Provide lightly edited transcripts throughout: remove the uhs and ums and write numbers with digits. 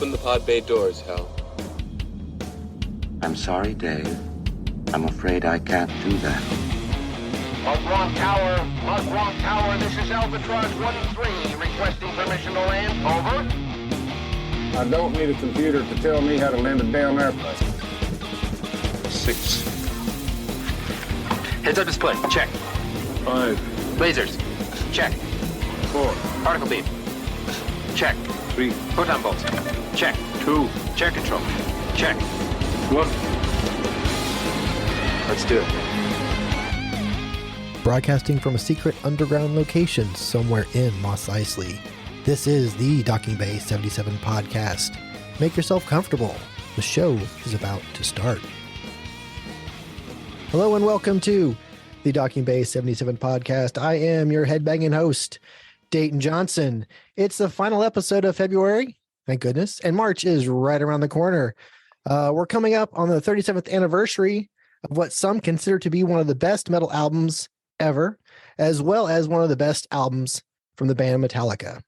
Open the pod bay doors, Hal. I'm sorry, Dave. I'm afraid I can't do that. Mark 1 Tower, this is Albatross 1-3, requesting permission to land, over. I don't need a computer to tell me how to land a damn airplane. 6. Heads-up display, check. 5, Lasers, check. 4, Particle beam, check. 3, Photon bolts, check. 2, Chair control, check. 1. Let's do it. Broadcasting from a secret underground location somewhere in Mos Eisley. This is the Docking Bay 77 podcast. Make yourself comfortable. The show is about to start. Hello and welcome to the Docking Bay 77 podcast. I am your headbanging host, Dayton Johnson. It's the final episode of February, thank goodness, and March is right around the corner. We're coming up on the 37th anniversary of what some consider to be one of the best metal albums ever, as well as one of the best albums from the band Metallica.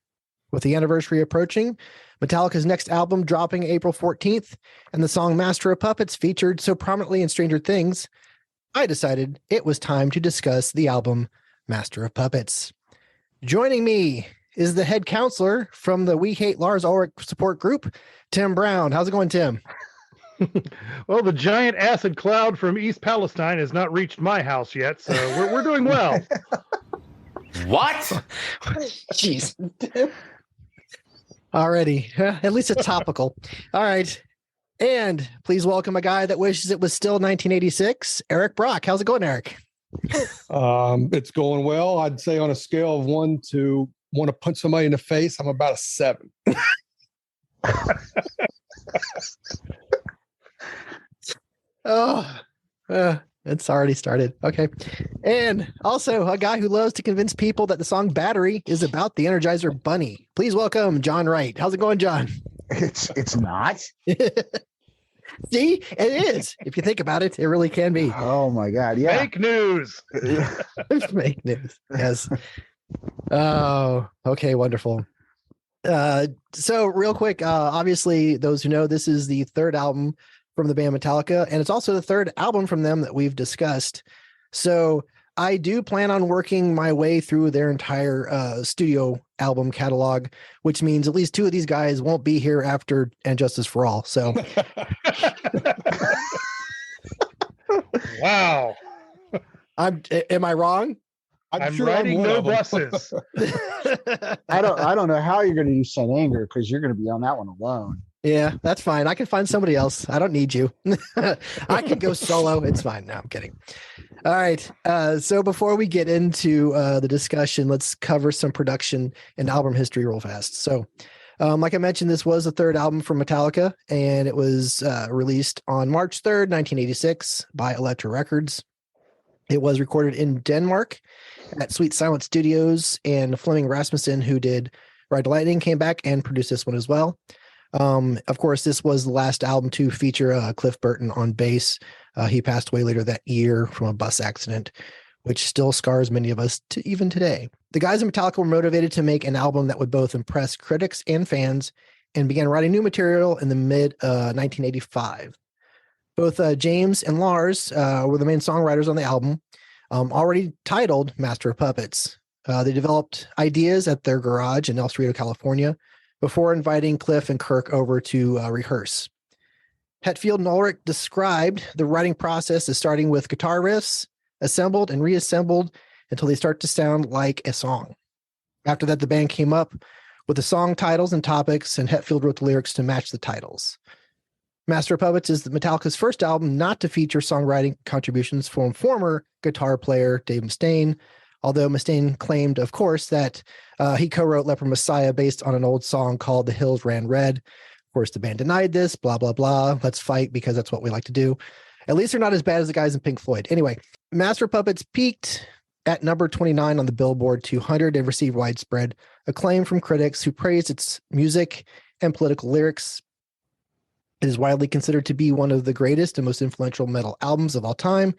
With the anniversary approaching, Metallica's next album dropping April 14th, and the song Master of Puppets featured so prominently in Stranger Things, I decided it was time to discuss the album Master of Puppets. Joining me is the head counselor from the We Hate Lars Ulrich support group, Tim Brown. How's it going, Tim? Well, the giant acid cloud from East Palestine has not reached my house yet, so we're doing well. What? Jeez. Already. At least it's topical. All right. And please welcome a guy that wishes it was still 1986, Eric Brock. How's it going, Eric? It's going well. I'd say on a scale of 1 to want to punch somebody in the face, I'm about a 7. It's already started. Okay. And also a guy who loves to convince people that the song Battery is about the Energizer Bunny. Please welcome John Wright. How's it going, John? It's not. See, it is. If you think about it, it really can be. Oh my God. Yeah. Fake news. Fake news. Yes. Oh, okay. Wonderful. So real quick, obviously those who know, this is the third album from the band Metallica, and it's also the third album from them that we've discussed. So I do plan on working my way through their entire studio album catalog, which means at least 2 of these guys won't be here after And Justice for All. So Wow. am I wrong? I'm sure riding one no of them. buses. I don't know how you're going to use Saint Anger because you're going to be on that one alone. Yeah, that's fine. I can find somebody else. I don't need you. I can go solo. It's fine. No, I'm kidding. All right. So before we get into the discussion, let's cover some production and album history real fast. So like I mentioned, this was the third album from Metallica, and it was released on March 3rd, 1986 by Elektra Records. It was recorded in Denmark at Sweet Silence Studios, and Flemming Rasmussen, who did Ride the Lightning, came back and produced this one as well. Of course, this was the last album to feature Cliff Burton on bass. He passed away later that year from a bus accident, which still scars many of us to even today. The guys in Metallica were motivated to make an album that would both impress critics and fans, and began writing new material in the mid 1985. Both James and Lars were the main songwriters on the album, already titled Master of Puppets. They developed ideas at their garage in El Cerrito, California, before inviting Cliff and Kirk over to rehearse. Hetfield and Ulrich described the writing process as starting with guitar riffs, assembled and reassembled until they start to sound like a song. After that, the band came up with the song titles and topics, and Hetfield wrote the lyrics to match the titles. Master of Puppets is Metallica's first album not to feature songwriting contributions from former guitar player Dave Mustaine, although Mustaine claimed, of course, that he co-wrote Leper Messiah based on an old song called The Hills Ran Red. Of course, the band denied this, blah, blah, blah. Let's fight because that's what we like to do. At least they're not as bad as the guys in Pink Floyd. Anyway, Master of Puppets peaked at number 29 on the Billboard 200 and received widespread acclaim from critics who praised its music and political lyrics. It is widely considered to be one of the greatest and most influential metal albums of all time,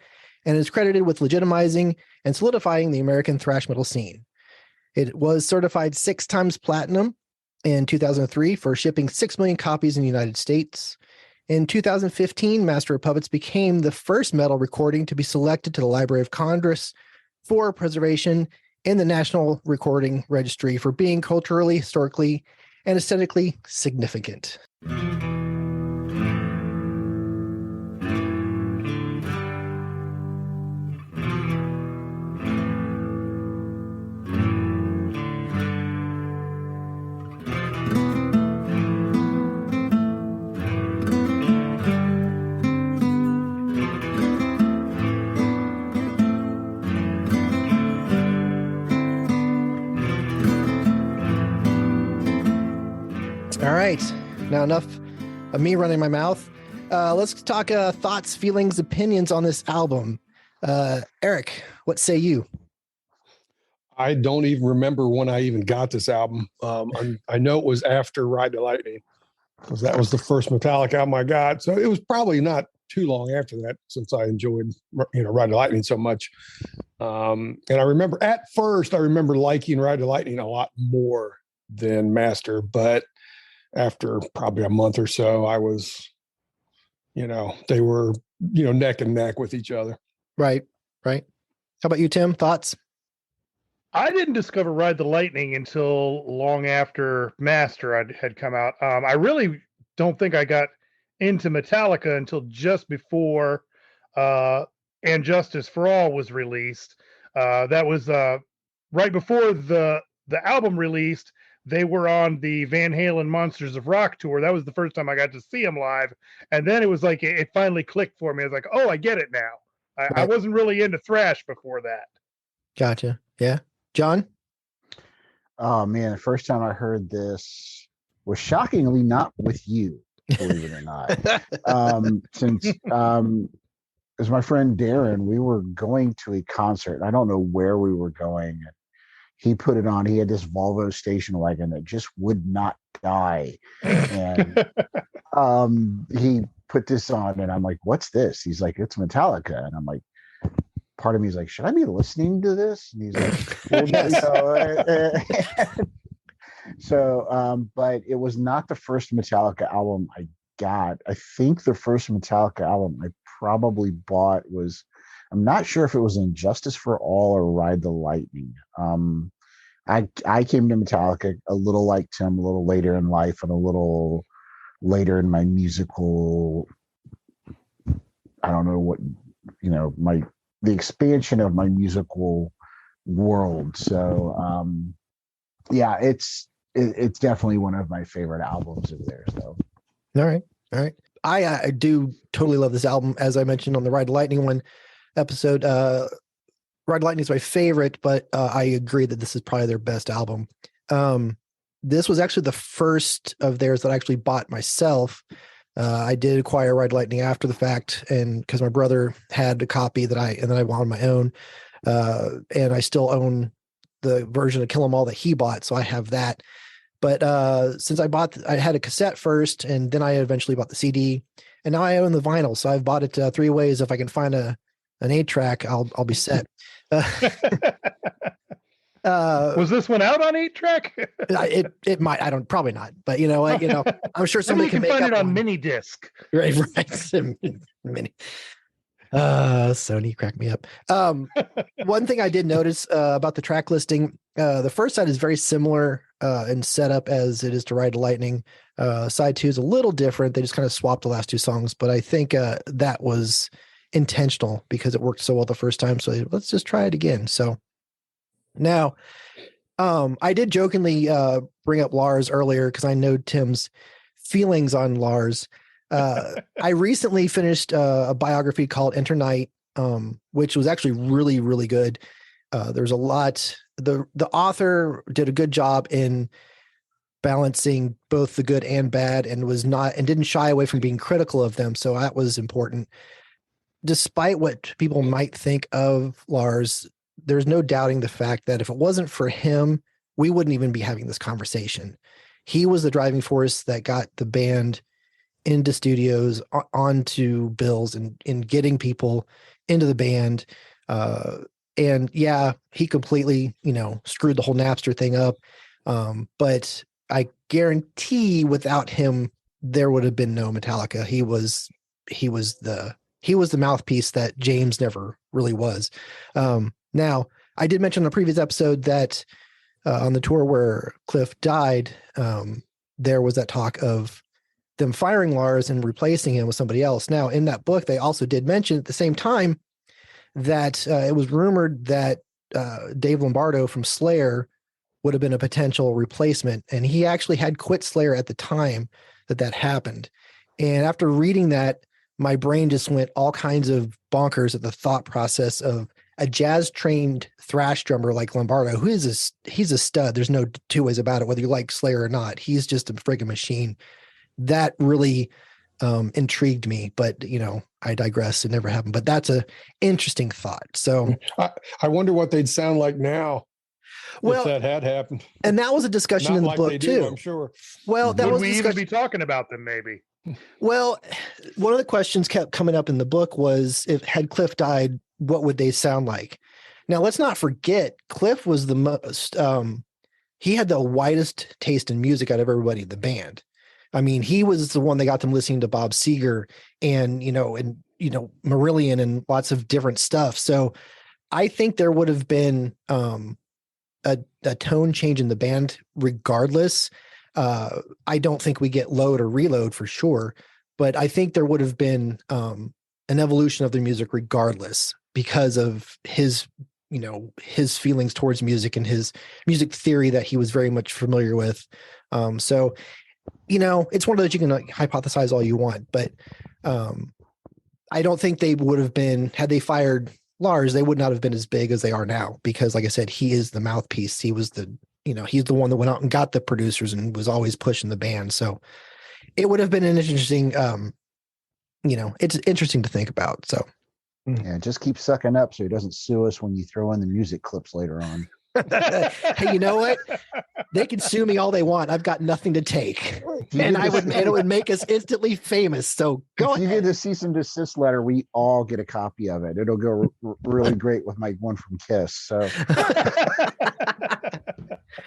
and is credited with legitimizing and solidifying the American thrash metal scene. It was certified 6 times platinum In 2003, for shipping 6 million copies in the United States. In 2015, Master of Puppets became the first metal recording to be selected to the Library of Congress for preservation in the National Recording Registry for being culturally, historically, and aesthetically significant. All right. Now, enough of me running my mouth. Let's talk thoughts, feelings, opinions on this album. Eric, what say you? I don't even remember when I even got this album. I know it was after Ride the Lightning, because that was the first Metallica album I got. So it was probably not too long after that, since I enjoyed, Ride the Lightning so much. And I remember at first, I remember liking Ride the Lightning a lot more than Master, but after probably a month or so, I was, they were, neck and neck with each other. Right. How about you, Tim? Thoughts? I didn't discover Ride the Lightning until long after Master had come out. I really don't think I got into Metallica until just before And Justice for All was released. That was right before the album released. They were on the Van Halen Monsters of Rock tour. That was the first time I got to see them live. And then it was like, it finally clicked for me. I was like, oh, I get it now. I wasn't really into thrash before that. Gotcha. Yeah. John? Oh man, the first time I heard this was shockingly not with you, believe it or not. Since as my friend Darren, we were going to a concert. I don't know where we were going. He put it on. He had this Volvo station wagon that just would not die. And he put this on, and I'm like, what's this? He's like, it's Metallica. And I'm like, part of me is like, should I be listening to this? And he's like, well, yes. So, but it was not the first Metallica album I got. I think the first Metallica album I probably bought was, I'm not sure if it was Injustice for All or Ride the Lightning. I came to Metallica a little like Tim, a little later in life and a little later in my musical, I don't know what, the expansion of my musical world. So, yeah, it's definitely one of my favorite albums of theirs, though. All right. I do totally love this album. As I mentioned on the Ride the Lightning one episode, Ride the Lightning is my favorite, but I agree that this is probably their best album. This was actually the first of theirs that I actually bought myself. I did acquire Ride the Lightning after the fact, and because my brother had a copy and then I wanted my own, and I still own the version of Kill 'Em All that he bought, so I have that. But since I had a cassette first, and then I eventually bought the CD, and now I own the vinyl. So I've bought it 3 ways. If I can find an 8-track, I'll be set. Was this one out on 8-track? It might. Probably not. But you know what? I'm sure somebody can make find up it on one. mini disc. Right. Mini. Sony cracked me up. One thing I did notice about the track listing, the first side is very similar in setup as it is to Ride the Lightning. Side 2 is a little different. They just kind of swapped the last 2 songs, but I think that was intentional because it worked so well the first time. So let's just try it again. So now, I did jokingly bring up Lars earlier because I know Tim's feelings on Lars. I recently finished a biography called Enter Night, which was actually really, really good. There's a lot. The author did a good job in balancing both the good and bad, and didn't shy away from being critical of them. So that was important. Despite what people might think of Lars, there's no doubting the fact that if it wasn't for him, we wouldn't even be having this conversation. He was the driving force that got the band into studios, onto bills, and in getting people into the band. And yeah, he completely, screwed the whole Napster thing up. But I guarantee without him, there would have been no Metallica. He was the mouthpiece that James never really was. Now, I did mention in a previous episode that on the tour where Cliff died, there was that talk of them firing Lars and replacing him with somebody else. Now, in that book, they also did mention at the same time that it was rumored that Dave Lombardo from Slayer would have been a potential replacement. And he actually had quit Slayer at the time that happened. And after reading that, my brain just went all kinds of bonkers at the thought process of a jazz trained thrash drummer like Lombardo, who is he's a stud. There's no two ways about it, whether you like Slayer or not. He's just a friggin' machine. That really intrigued me, but I digress. It never happened, but that's a interesting thought. So I wonder what they'd sound like now. Well, if that had happened. And that was a discussion in the book too. I'm sure. Well, that Would was we even be talking about them maybe? Well, one of the questions kept coming up in the book was, if had Cliff died, what would they sound like? Now, let's not forget, Cliff was the most, he had the widest taste in music out of everybody in the band. I mean, he was the one that got them listening to Bob Seger and Marillion and lots of different stuff. So I think there would have been a tone change in the band regardless. I don't think we get Load or Reload for sure, but I think there would have been an evolution of the music regardless because of his feelings towards music and his music theory that he was very much familiar with. So it's one of those you can hypothesize all you want, but I don't think they would have been, had they fired Lars, they would not have been as big as they are now because, like I said, he is the mouthpiece. He was he's the one that went out and got the producers and was always pushing the band. So it would have been an interesting, it's interesting to think about. So yeah, just keep sucking up so he doesn't sue us when you throw in the music clips later on. Hey, you know what? They can sue me all they want. I've got nothing to take, and it would make us instantly famous. So go ahead. If you get the cease and desist letter, we all get a copy of it. It'll go really great with my one from Kiss. So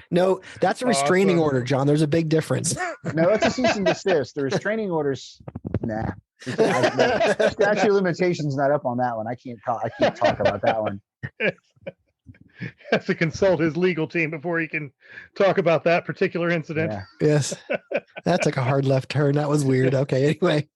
no, that's a restraining order, John. There's a big difference. No, it's a cease and desist. The restraining orders, nah. Statute of limitations not up on that one. I can't talk about that one. Has to consult his legal team before he can talk about that particular incident. Yeah. Yes. That took a hard left turn. That was weird. Okay. Anyway.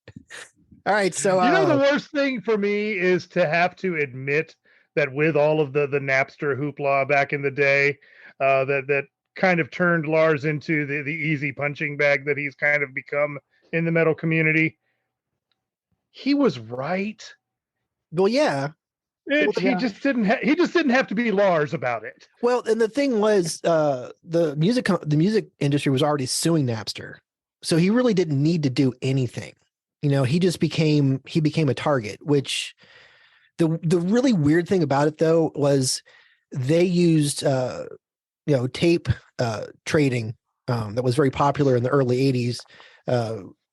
All right. So, the worst thing for me is to have to admit that with all of the Napster hoopla back in the day, that kind of turned Lars into the easy punching bag that he's kind of become in the metal community. He was right. Well, yeah. He just didn't have to be Lars about it. Well, and the thing was, the music industry was already suing Napster, so he really didn't need to do anything. He just became a target. Which the really weird thing about it though was they used tape trading that was very popular in the early '80s,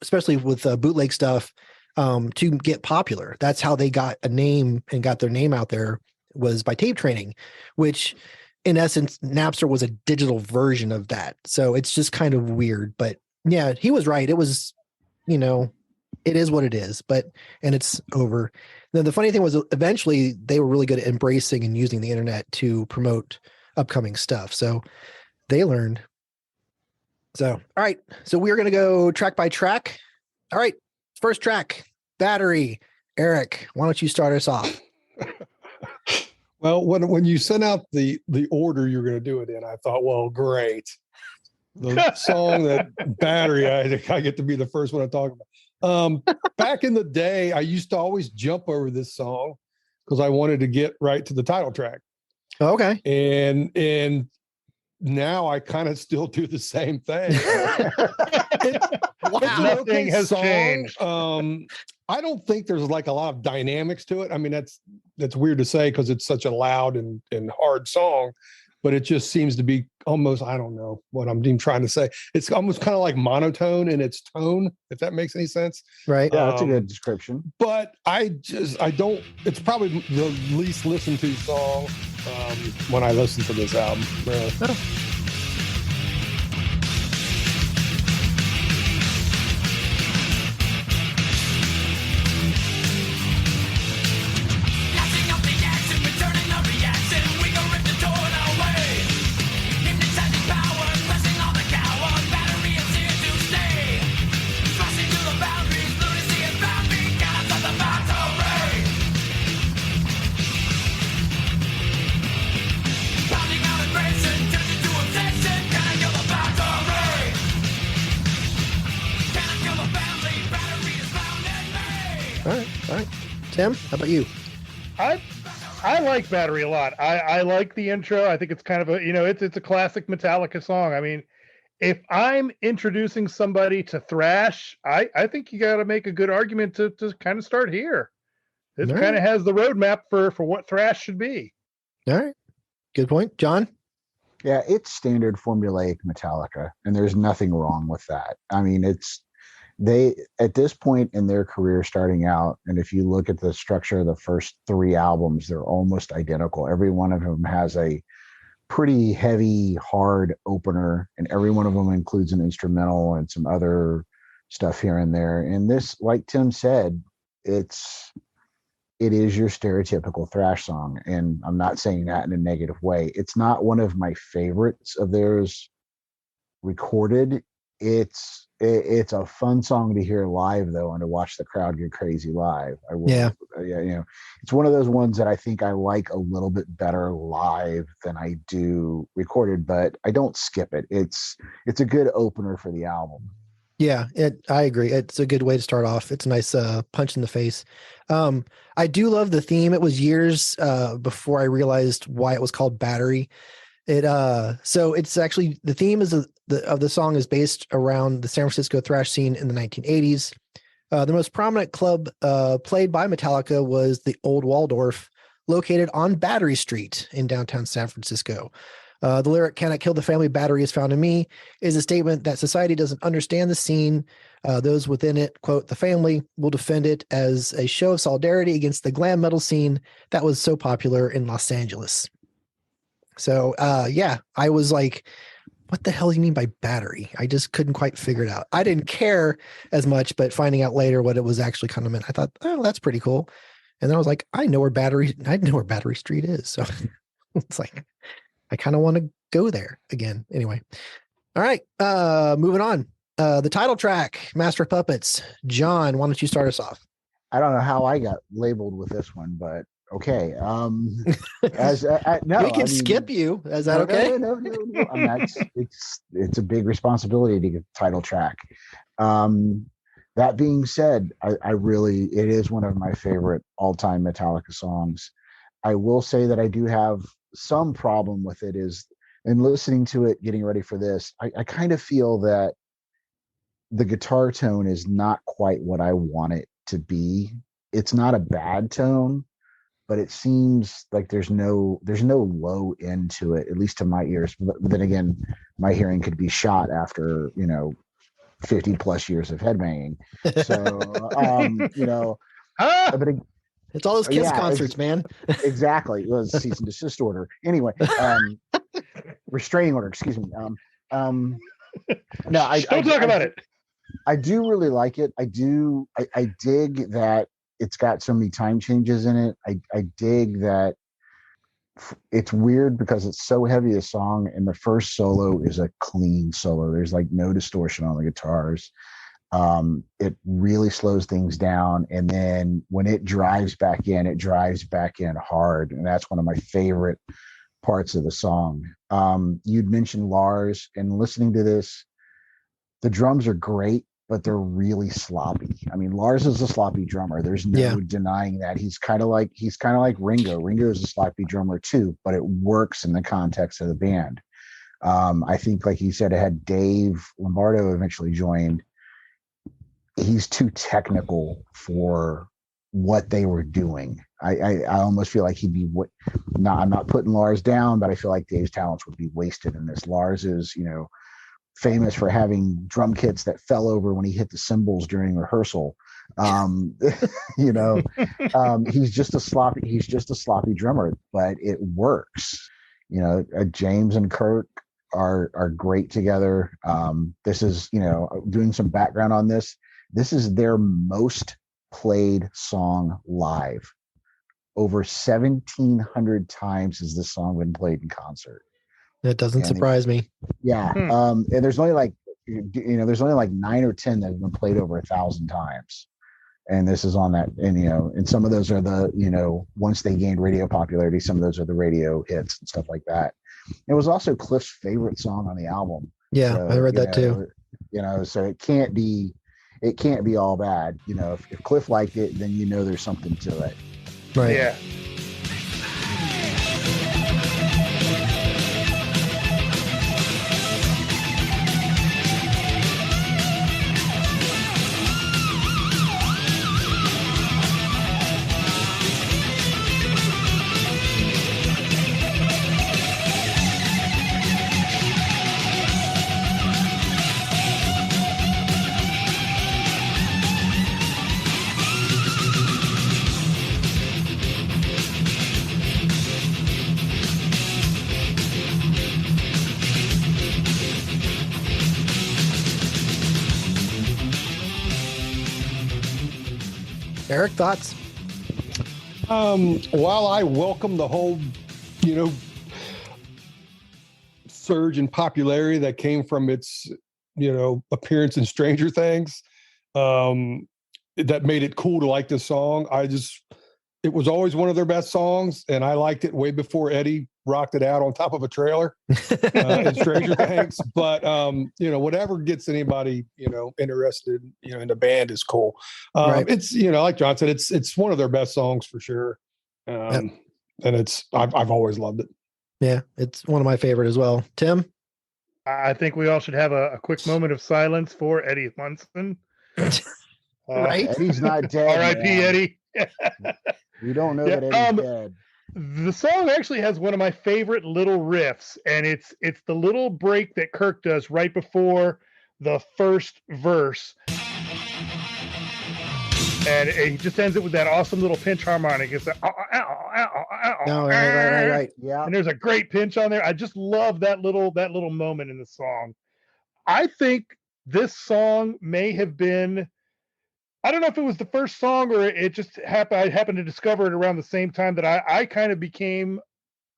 especially with bootleg stuff. To get popular. That's how they got a name and got their name out there, was by tape trading, which in essence, Napster was a digital version of that. So it's just kind of weird, but yeah, he was right. It was, it is what it is, and it's over. Then the funny thing was eventually they were really good at embracing and using the internet to promote upcoming stuff. So they learned. So, all right. So we're going to go track by track. All right. First track, Battery. Eric, why don't you start us off? Well, when you sent out the order you're going to do it in, I thought, well, great. The song that Battery, I get to be the first one to talk about. Back in the day, I used to always jump over this song because I wanted to get right to the title track. Okay. And now I kind of still do the same thing. Wow. Nothing has changed. I don't think there's like a lot of dynamics to it. I mean, that's weird to say because it's such a loud and hard song, but it just seems to be almost, I don't know what I'm even trying to say. It's almost kind of like monotone in its tone, if that makes any sense. Right. Yeah, that's a good description. But I don't, it's probably the least listened to song when I listen to this album. Really. All right. Tim, how about you? I like Battery a lot. I like the intro. I think it's kind of a, it's a classic Metallica song. I mean, if I'm introducing somebody to thrash, I think you got to make a good argument to kind of start here. It All kind right. of has the roadmap for what thrash should be. All right. Good point. John? Yeah, it's standard formulaic Metallica, and there's nothing wrong with that. I mean, they at this point in their career starting out, and if you look at the structure of the first 3 albums, they're almost identical. Every one of them has a pretty heavy, hard opener, and every one of them includes an instrumental and some other stuff here and there. And this, like Tim said, it is your stereotypical thrash song, and I'm not saying that in a negative way. It's not one of my favorites of theirs recorded. It's a fun song to hear live though, and to watch the crowd get crazy live. I will, Yeah. yeah, it's one of those ones that I think I like a little bit better live than I do recorded, but I don't skip it. It's a good opener for the album. Yeah, I agree. It's a good way to start off. It's a nice punch in the face. I do love the theme. It was years before I realized why it was called Battery. So it's actually, the theme of the song is based around the San Francisco thrash scene in the 1980s. The most prominent club played by Metallica was the Old Waldorf, located on Battery Street in downtown San Francisco. The lyric, "Cannot kill the family, battery is found in me," is a statement that society doesn't understand the scene. Those within it, quote, "the family will defend it as a show of solidarity against the glam metal scene that was so popular in Los Angeles." So, yeah, I was like, what the hell do you mean by battery? I just couldn't quite figure it out. I didn't care as much, but finding out later what it was actually kind of meant, I thought, oh, that's pretty cool. And then I was like, I know where Battery Street is. So it's like, I kind of want to go there again. Anyway. All right. Moving on. The title track, Master of Puppets. John, why don't you start us off? I don't know how I got labeled with this one, but okay. No, we can skip you. Is that okay? No. I mean, it's a big responsibility to get the title track. That being said, it is one of my favorite all-time Metallica songs. I will say that I do have some problem with it is in listening to it, getting ready for this, I kind of feel that the guitar tone is not quite what I want it to be. It's not a bad tone, but it seems like there's no low end to it, at least to my ears. But then again, my hearing could be shot after 50 plus years of headbanging. So but it's all those Kiss concerts, man. Exactly. It was a cease and desist order. Anyway, restraining order, excuse me. No, Don't talk about it. I do really like it. I dig that it's got so many time changes in it. I dig that it's weird because it's so heavy a song, and the first solo is a clean solo. There's like no distortion on the guitars. It really slows things down, and then when it drives back in hard, and that's one of my favorite parts of the song. You'd mentioned Lars, and listening to this, the drums are great, but they're really sloppy. I mean, Lars is a sloppy drummer. There's no denying that. He's kind of like Ringo. Ringo is a sloppy drummer too, but it works in the context of the band. I think, like you said, it had Dave Lombardo eventually joined. He's too technical for what they were doing. I almost feel like he'd be I'm not putting Lars down, but I feel like Dave's talents would be wasted in this. Lars is, famous for having drum kits that fell over when he hit the cymbals during rehearsal. He's just a sloppy drummer, but it works. James and Kirk are great together. This is, doing some background on this. This is their most played song live. Over 1,700 times has this song been played in concert. That doesn't surprise me. Yeah. And there's only like 9 or 10 that have been played over 1,000 times. And this is on that. And some of those are the, once they gained radio popularity, some of those are the radio hits and stuff like that. It was also Cliff's favorite song on the album. Yeah, So, I read that too. So it can't be, it can't be all bad. You know, if Cliff liked it, then you know there's something to it. Right. Yeah. Eric, thoughts? While I welcome the whole, surge in popularity that came from its, appearance in Stranger Things, that made it cool to like this song. It was always one of their best songs, and I liked it way before Eddie rocked it out on top of a trailer in Stranger Things. But whatever gets anybody interested in the band is cool. Right. It's like John said, it's one of their best songs for sure. And I've always loved it. Yeah, it's one of my favorite as well. Tim? I think we all should have a quick moment of silence for Eddie Munson. Right. Eddie's not dead. R.I.P. man. Eddie. We don't know that Eddie's dead. The song actually has one of my favorite little riffs, and it's the little break that Kirk does right before the first verse. And he just ends it with that awesome little pinch harmonic. It's like, No, right. Yeah. and there's a great pinch on there. I just love that little moment in the song. I think this song may have been, I don't know if it was the first song or it just happened. I happened to discover it around the same time that I kind of became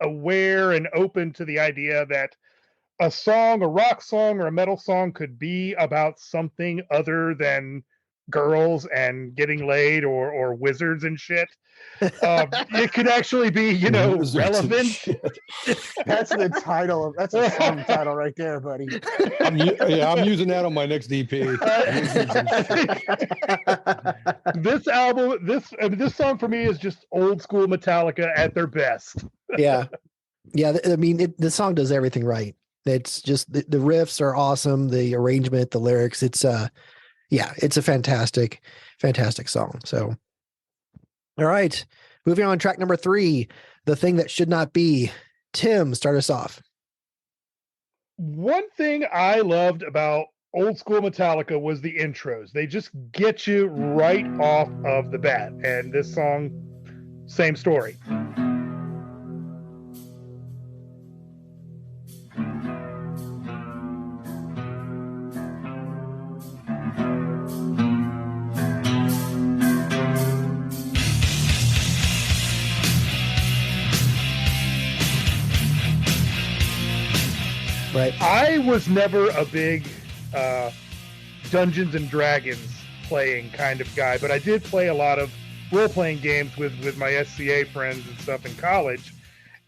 aware and open to the idea that a song, a rock song or a metal song could be about something other than girls and getting laid or wizards and shit. It could actually be, Wizards and relevant. shit. That's the title. That's a song title right there, buddy. I'm using that on my next DP. This song for me is just old school Metallica at their best. Yeah. I mean, the song does everything right. It's just the riffs are awesome. The arrangement, the lyrics. It's it's a fantastic song. So, all right, moving on. Track number 3, The Thing That Should Not Be. Tim, start us off. One thing I loved about old school Metallica was the intros. They just get you right off of the bat. And this song, same story. Right. I was never a big Dungeons and Dragons playing kind of guy, but I did play a lot of role-playing games with my SCA friends and stuff in college.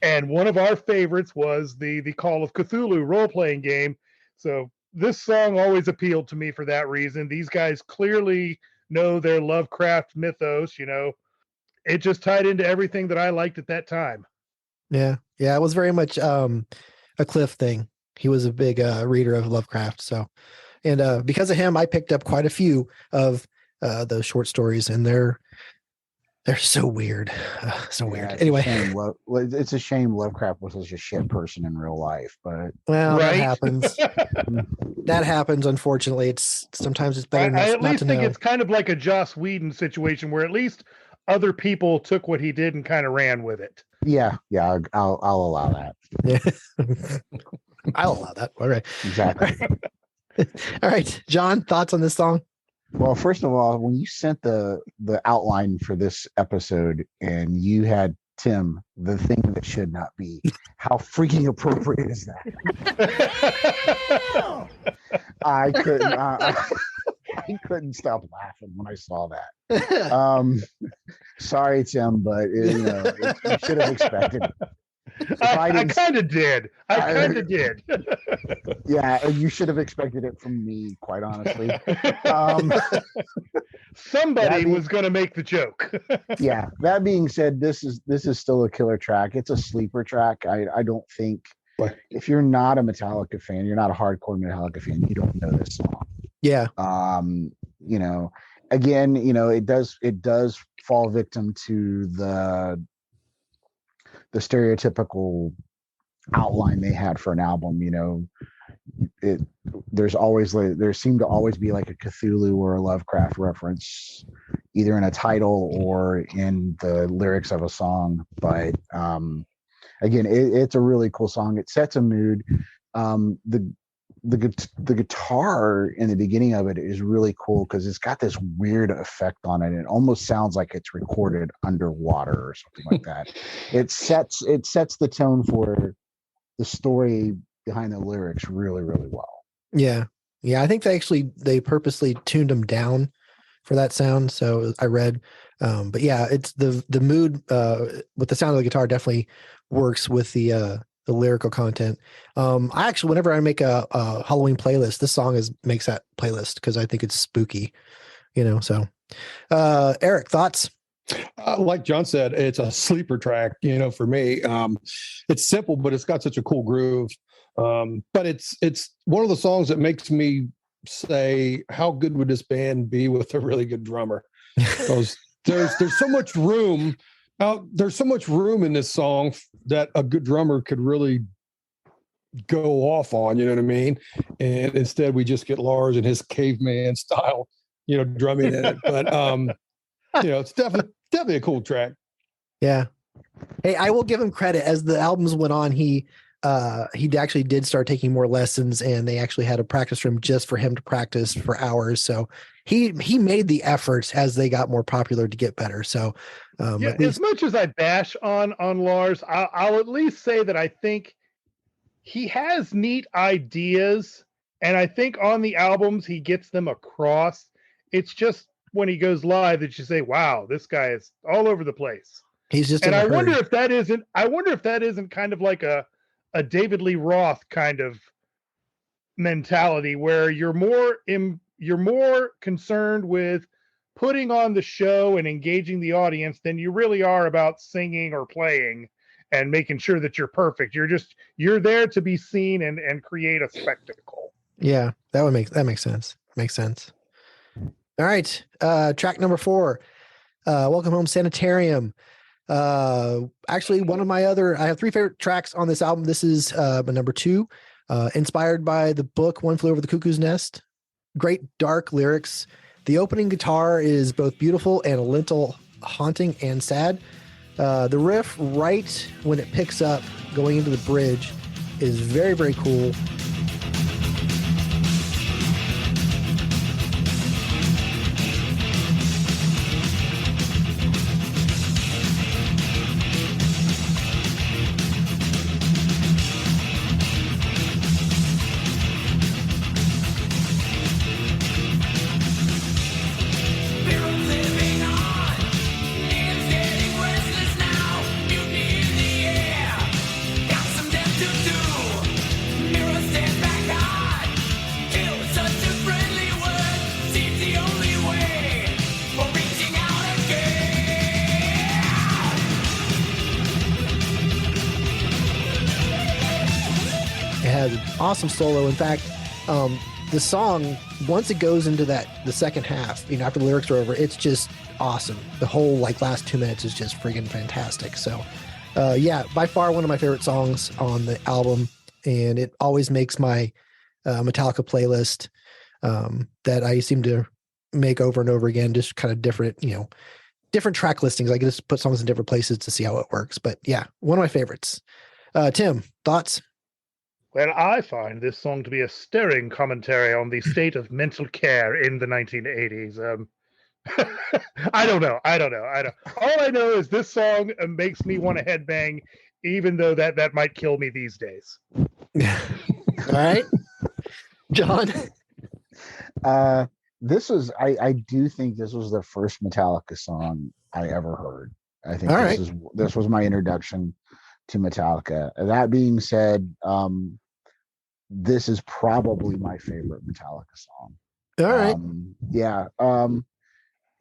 And one of our favorites was the Call of Cthulhu role-playing game. So this song always appealed to me for that reason. These guys clearly know their Lovecraft mythos, It just tied into everything that I liked at that time. Yeah. It was very much a Cliff thing. He was a big reader of Lovecraft. So, and because of him, I picked up quite a few of those short stories, and they're so weird. So weird. Anyway, it's a shame Lovecraft was such a shit person in real life, but well, Right? that happens. That happens. Unfortunately, sometimes it's better I not at least to think know. it's kind of like a Joss Whedon situation where at least other people took what he did and kind of ran with it. yeah, I'll allow that. Yeah. I'll allow that. All right. Exactly. All right, John, thoughts on this song? Well, first of all, when you sent the outline for this episode and you had Tim, The Thing That Should Not Be, how freaking appropriate is that? I couldn't stop laughing when I saw that. Sorry, Tim, but you should have expected it. I didn't- kind of did. I kind of did. Yeah, you should have expected it from me, quite honestly. Um, Somebody that was going to make the joke. yeah. That being said, this is still a killer track. It's a sleeper track. I don't think if you're not a Metallica fan, you're not a hardcore Metallica fan, you don't know this song. Yeah. You know, again, you know, it does fall victim to the stereotypical outline they had for an album. You know, there seemed to always be like a Cthulhu or a Lovecraft reference either in a title or in the lyrics of a song. But again, it's a really cool song. It sets a mood. The guitar in the beginning of it is really cool because it's got this weird effect on it. It almost sounds like it's recorded underwater or something like that. It sets the tone for the story behind the lyrics really, really well. Yeah. I think they purposely tuned them down for that sound. So I read, but yeah, it's the mood with the sound of the guitar definitely works with the lyrical content. I actually, whenever I make a Halloween playlist, this song makes that playlist because I think it's spooky, you know. So, Eric, thoughts? Like John said, it's a sleeper track, you know, for me. It's simple, but it's got such a cool groove. But it's one of the songs that makes me say, how good would this band be with a really good drummer? Because there's so much room there's so much room in this song that a good drummer could really go off on, you know what I mean? And instead we just get Lars in his caveman style, you know, drumming in it. But you know, it's definitely a cool track. Yeah. Hey, I will give him credit. As the albums went on, he actually did start taking more lessons, and they actually had a practice room just for him to practice for hours. So he made the efforts as they got more popular to get better. So yeah, as much as I bash on Lars, I'll at least say that I think he has neat ideas, and I think on the albums he gets them across. It's just when he goes live that you say, "Wow, this guy is all over the place." He's just, and I wonder if that isn't kind of like a David Lee Roth kind of mentality where you're more concerned with putting on the show and engaging the audience than you really are about singing or playing and making sure that you're perfect. You're there to be seen and create a spectacle. Yeah, that makes sense. Makes sense. All right. Track number 4. Welcome Home Sanitarium. Actually, I have 3 favorite tracks on this album. This is number 2, inspired by the book One Flew Over the Cuckoo's Nest. Great dark lyrics. The opening guitar is both beautiful and a little haunting and sad. The riff right when it picks up going into the bridge is very, very cool. Awesome solo. In fact, the song, once it goes into the second half, you know, after the lyrics are over, it's just awesome. The whole last 2 minutes is just freaking fantastic. So yeah, by far one of my favorite songs on the album, and it always makes my Metallica playlist that I seem to make over and over again, just kind of different track listings. I can just put songs in different places to see how it works. But yeah, one of my favorites. Tim, thoughts? Well, I find this song to be a stirring commentary on the state of mental care in the 1980s. I don't know. All I know is this song makes me want to headbang, even though that might kill me these days. All right, John. I do think this was the first Metallica song I ever heard. I think this was my introduction to Metallica. That being said, this is probably my favorite Metallica song. All right. Yeah.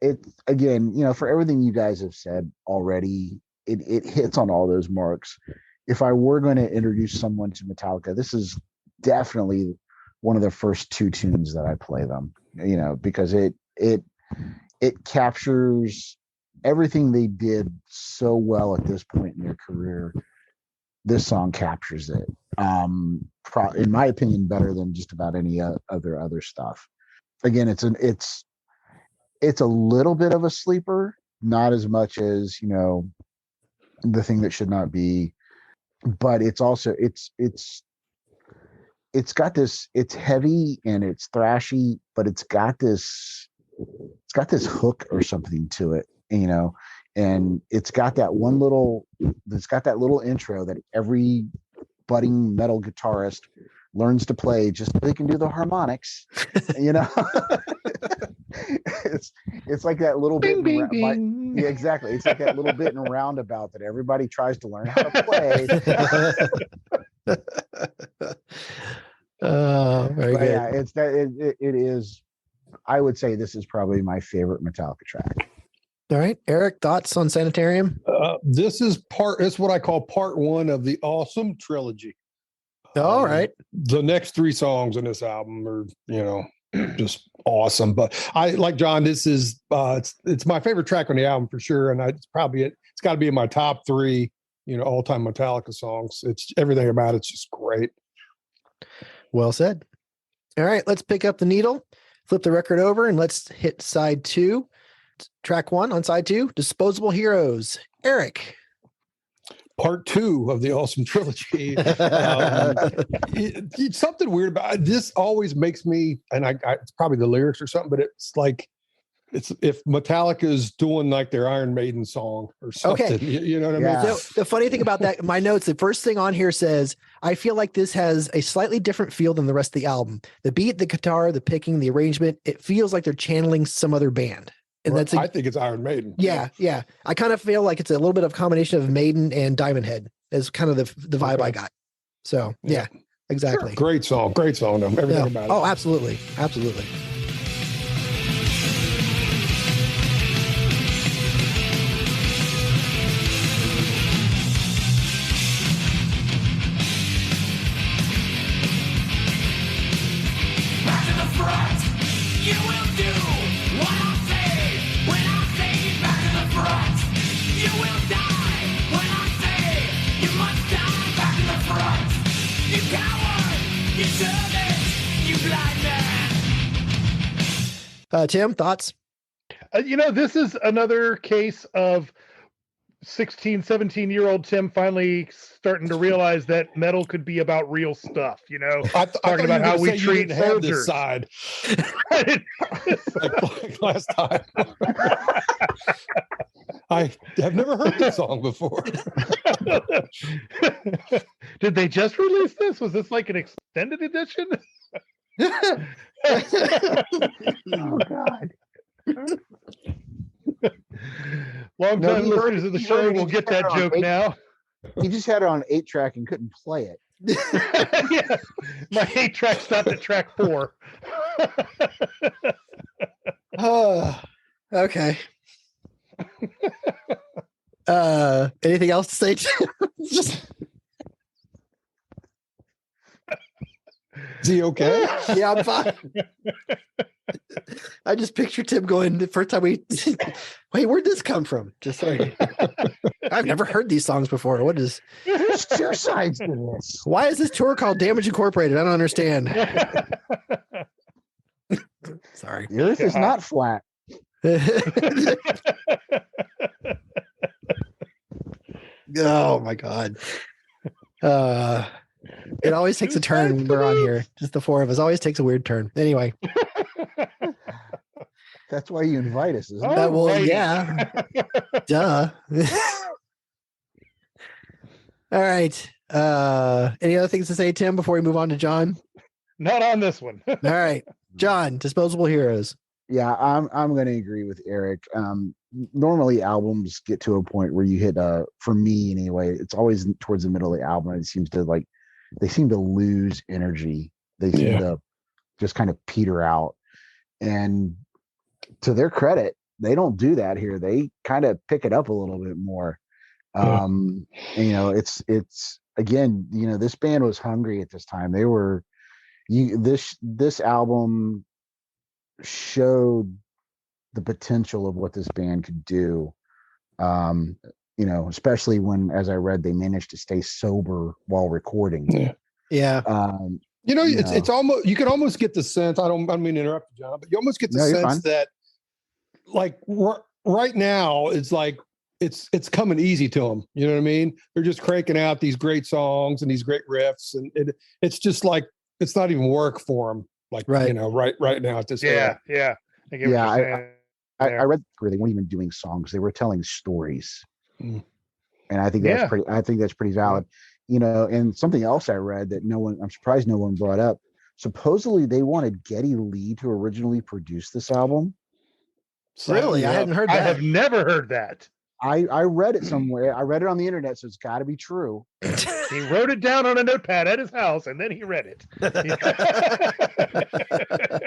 It again, for everything you guys have said already, it hits on all those marks. If I were going to introduce someone to Metallica, this is definitely one of the first two tunes that I play them, because it captures everything they did so well at this point in their career. This song captures it. In my opinion, better than just about any other stuff. Again, it's a little bit of a sleeper, not as much as The Thing That Should Not Be, but it's also it's got this. It's heavy and it's thrashy, but it's got this hook or something to it, and it's got that little intro that every budding metal guitarist learns to play just so they can do the harmonics. It's like that little bit Bing, bing. yeah, exactly. It's like that little bit in roundabout that everybody tries to learn how to play. Oh, very But good. yeah, it is. I would say this is probably my favorite Metallica track. All right, Eric, thoughts on Sanitarium? This is it's what I call part one of the Awesome trilogy. All right. The next three songs in this album are, just awesome. But I like John, this is it's my favorite track on the album for sure. And it's got to be in my top three, all-time Metallica songs. It's everything about it's just great. Well said. All right, let's pick up the needle, flip the record over, and let's hit side 2. Track 1 on side 2, Disposable Heroes. Eric. Part 2 of the Awesome trilogy. It's something weird about this. Always makes me, and it's probably the lyrics or something, but it's like it's if Metallica is doing like their Iron Maiden song or something. Okay. You know what Yeah. I mean? So the funny thing about that, my notes, the first thing on here says, I feel like this has a slightly different feel than the rest of the album. The beat, the guitar, the picking, the arrangement, it feels like they're channeling some other band. And that's I think it's Iron Maiden. yeah. I kind of feel like it's a little bit of combination of Maiden and Diamond Head is kind of the vibe I got. So yeah, exactly. Great song. Though. Everything Yeah. about it. Oh, absolutely. Absolutely. Back to the front, you will do what I say. When I say back to the front, you will die. When I say you must die. Back to the front, you coward, you servant, you blind man. Tim, thoughts? This is another case of 16, 17-year-old Tim finally starting to realize that metal could be about real stuff, talking about how we treat soldiers. Side. like last time. I have never heard this song before. Did they just release this? Was this like an extended edition? Oh God. Long No, time he listeners heard- of the he show heard it. will He get had that it on joke eight- now. He just had it on 8-track and couldn't play it. Yeah. My 8-track stopped at track 4. Okay. Anything else to say? Just Is he okay? yeah, I'm fine. I just picture Tim going the first time wait, where'd this come from? Just sorry. I've never heard these songs before. What is There's two sides to this. why is this tour called Damage Incorporated? I don't understand. Sorry. The earth is not flat. Oh my god. It always takes a turn when we're on here. Just the four of us. Always takes a weird turn. Anyway. That's why you invite us, isn't it? Well, Alrighty. yeah. Duh. All right. Any other things to say, Tim, before we move on to John? Not on this one. All right. John, Disposable Heroes. Yeah, I'm going to agree with Eric. normally albums get to a point where you hit for me anyway, it's always towards the middle of the album. It seems to they seem to lose energy. They seem to just kind of peter out. And to their credit, they don't do that here. They kind of pick it up a little bit more. And, it's again, this band was hungry at this time. They were this album showed the potential of what this band could do. Especially when, as I read, they managed to stay sober while recording. Yeah. It's almost, you can almost get the sense, I don't mean to interrupt you, John, but you almost get the sense that like right now it's like, it's coming easy to them. You know what I mean? They're just cranking out these great songs and these great riffs. And it's just like, it's not even work for them. Like, right now at this point. Yeah. I get what you're saying. I read where they weren't even doing songs; they were telling stories, and I think that's pretty. I think that's pretty valid, And something else I read that I'm surprised no one brought up. Supposedly, they wanted Geddy Lee to originally produce this album. Really, I hadn't heard that. I have never heard that. I read it somewhere. I read it on the internet, so it's got to be true. He wrote it down on a notepad at his house, and then he read it.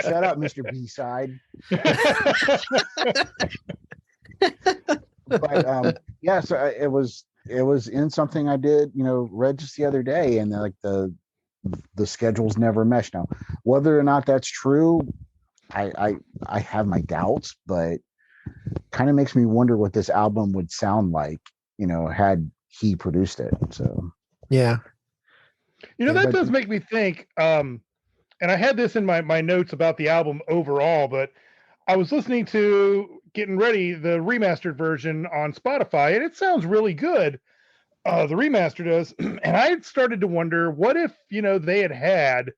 Shut up, Mr. B-side. But so it was in something I did, read just the other day, and like the schedules never mesh. Now, whether or not that's true, I have my doubts, but kind of makes me wonder what this album would sound like, had he produced it. So that does make me think. And I had this in my notes about the album overall, but I was listening to getting ready the remastered version on Spotify, and it sounds really good. The remaster does, and I had started to wonder, what if they had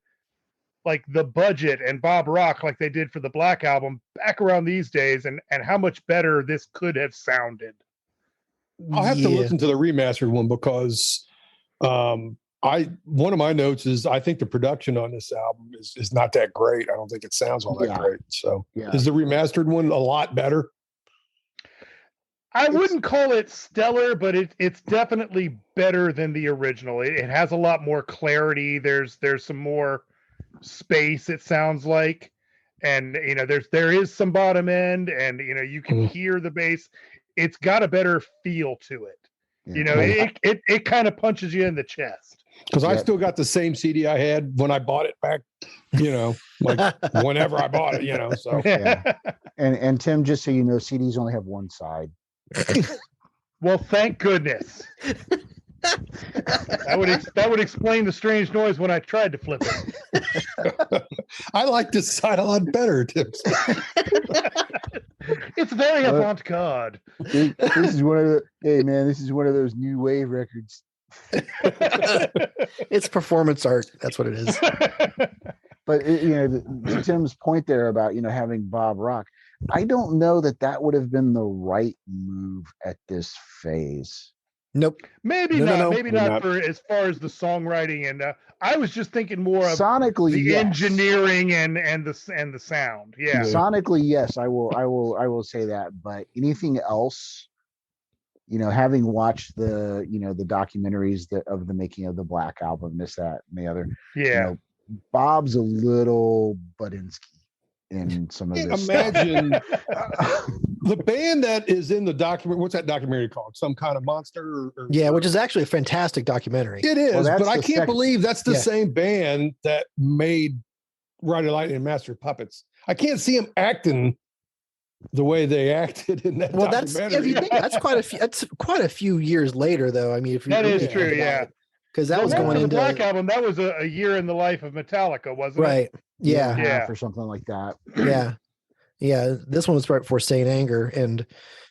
like the budget and Bob Rock like they did for the Black Album back around these days, and how much better this could have sounded. I'll have to listen to the remastered one because one of my notes is I think the production on this album is not that great. I don't think it sounds all that great. So is the remastered one a lot better? I wouldn't call it stellar, but it's definitely better than the original. It has a lot more clarity. There's some more space, it sounds like, and there is some bottom end, and you can hear the bass. It's got a better feel to it. It kind of punches you in the chest. Because I still got the same CD I had when I bought it back, like whenever I bought it, so. And Tim, just so you know, CDs only have one side. Well, thank goodness. That would explain the strange noise when I tried to flip it. I like this side a lot better, Tim. It's very avant-garde. This is one of those new wave records. It's performance art. That's what it is. But Tim's point there about having Bob Rock, I don't know that would have been the right move at this phase. Nope. Maybe not. Maybe not for as far as the songwriting, and I was just thinking more of sonically, the engineering and the sound. Yeah. Sonically, yes, I will say that. But anything else, having watched the the documentaries of the making of the Black Album, this, that, and the other. Yeah. Bob's a little Budinsky in some of this. Imagine the band that is in the document. What's that documentary called? Some Kind of Monster? Which is actually a fantastic documentary. It is, but I can't believe that's the same band that made Ride the Lightning and Master of Puppets. I can't see them acting the way they acted in that documentary. That's quite a few years later, though. I mean, if that is true, because that was going into the Black Album. That was a year in the life of Metallica, wasn't it? Right. Yeah. Or something like that. Yeah. This one was right before Saint Anger, and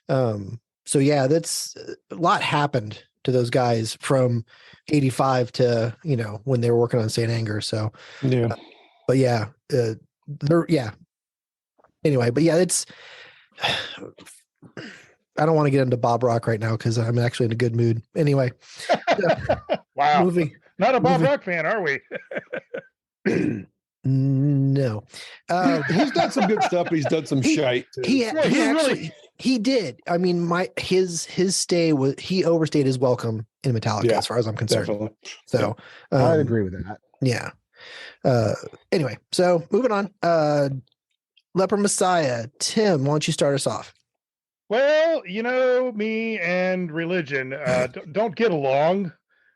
that's a lot happened to those guys from '85 to when they were working on Saint Anger. So Anyway, but it's. I don't want to get into Bob Rock right now because I'm actually in a good mood. Anyway. Wow. Not a Bob Rock fan, are we? No. He's done some good stuff, but he's done some shite too. He He did. I mean, his stay was, he overstayed his welcome in Metallica, Yeah, as far as I'm concerned. Definitely. So I'd agree with that. Yeah. Anyway, so moving on. Leper Messiah. Tim, why don't you start us off? Well, you know, me and religion don't get along.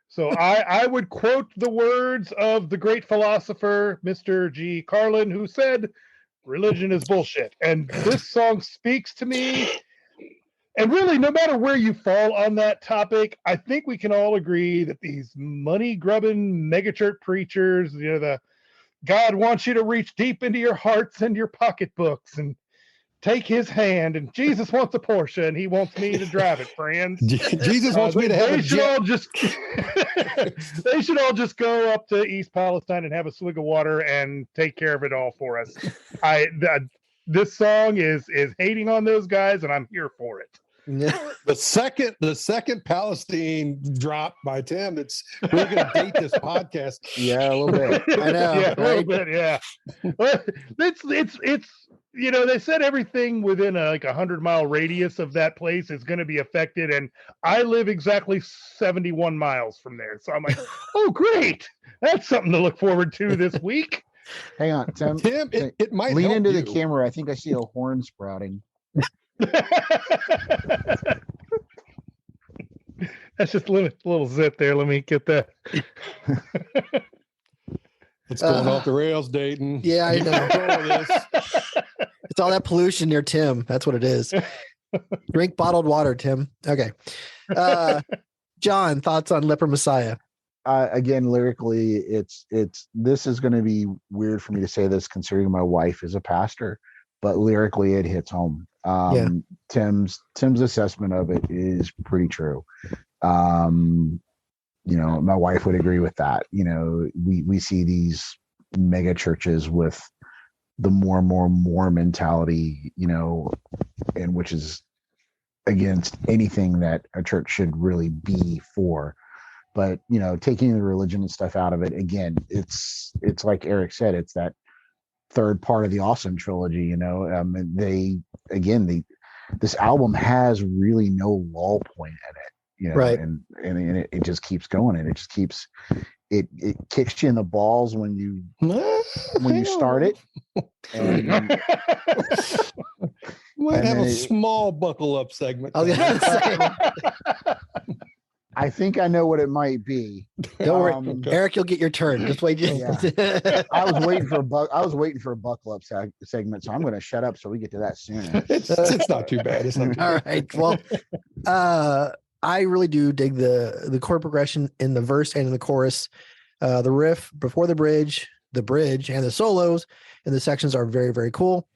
So I would quote the words of the great philosopher, Mr. G. Carlin, who said, religion is bullshit. And this song speaks to me. And really, no matter where you fall on that topic, I think we can all agree that these money-grubbing megachurch preachers, you know, the God wants you to reach deep into your hearts and your pocketbooks and take his hand, and Jesus wants a Porsche and he wants me to drive it, friends. Jesus wants me to have a jet. They should all just go up to East Palestine and have a swig of water and take care of it all for us. This song is hating on those guys, and I'm here for it. The second Palestine drop by Tim, we're going to date this podcast. Yeah, a little bit. I know. Yeah, right? a little bit. Yeah. It's you know, they said everything within a 100-mile radius of that place is going to be affected, and I live exactly 71 miles from there. So I'm like, oh, great! That's something to look forward to this week. Hang on, Tim. Tim, it might lean help into you. the camera. I think I see a horn sprouting. That's just a little zit there. Let me get that. It's going off the rails, Dayton. Yeah, I Get know. control of this. It's all that pollution near Tim. That's what it is. Drink bottled water, Tim. Okay. John, thoughts on Leper Messiah? Again, lyrically, this is going to be weird for me to say this, considering my wife is a pastor, but lyrically, it hits home. Tim's assessment of it is pretty true. You know, my wife would agree with that. You know, we see these mega churches with the more and more mentality, you know, and which is against anything that a church should really be for. But, you know, taking the religion and stuff out of it, again, it's like Eric said, it's that third part of the Awesome trilogy, you know. This album has really no lull point in it, you know, right. and it just keeps going, and it just keeps it kicks you in the balls when you start it. And might have a small buckle up segment. I was gonna say. I think I know what it might be. Don't worry, Eric. You'll get your turn. Just wait. I was waiting for a buckle up segment, so I'm going to shut up so we get to that soon. It's not too bad. It's not too All bad. right. Well, I really do dig the chord progression in the verse and in the chorus. The riff before the bridge, and the solos in the sections are very, very cool.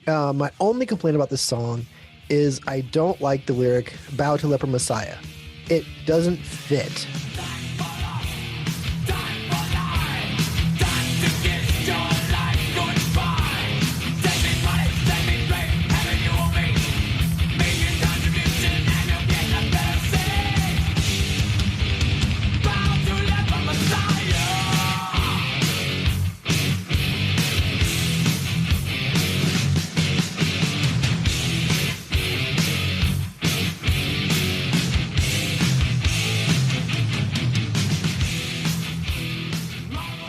My only complaint about this song is I don't like the lyric "Bow to Leper Messiah." It doesn't fit.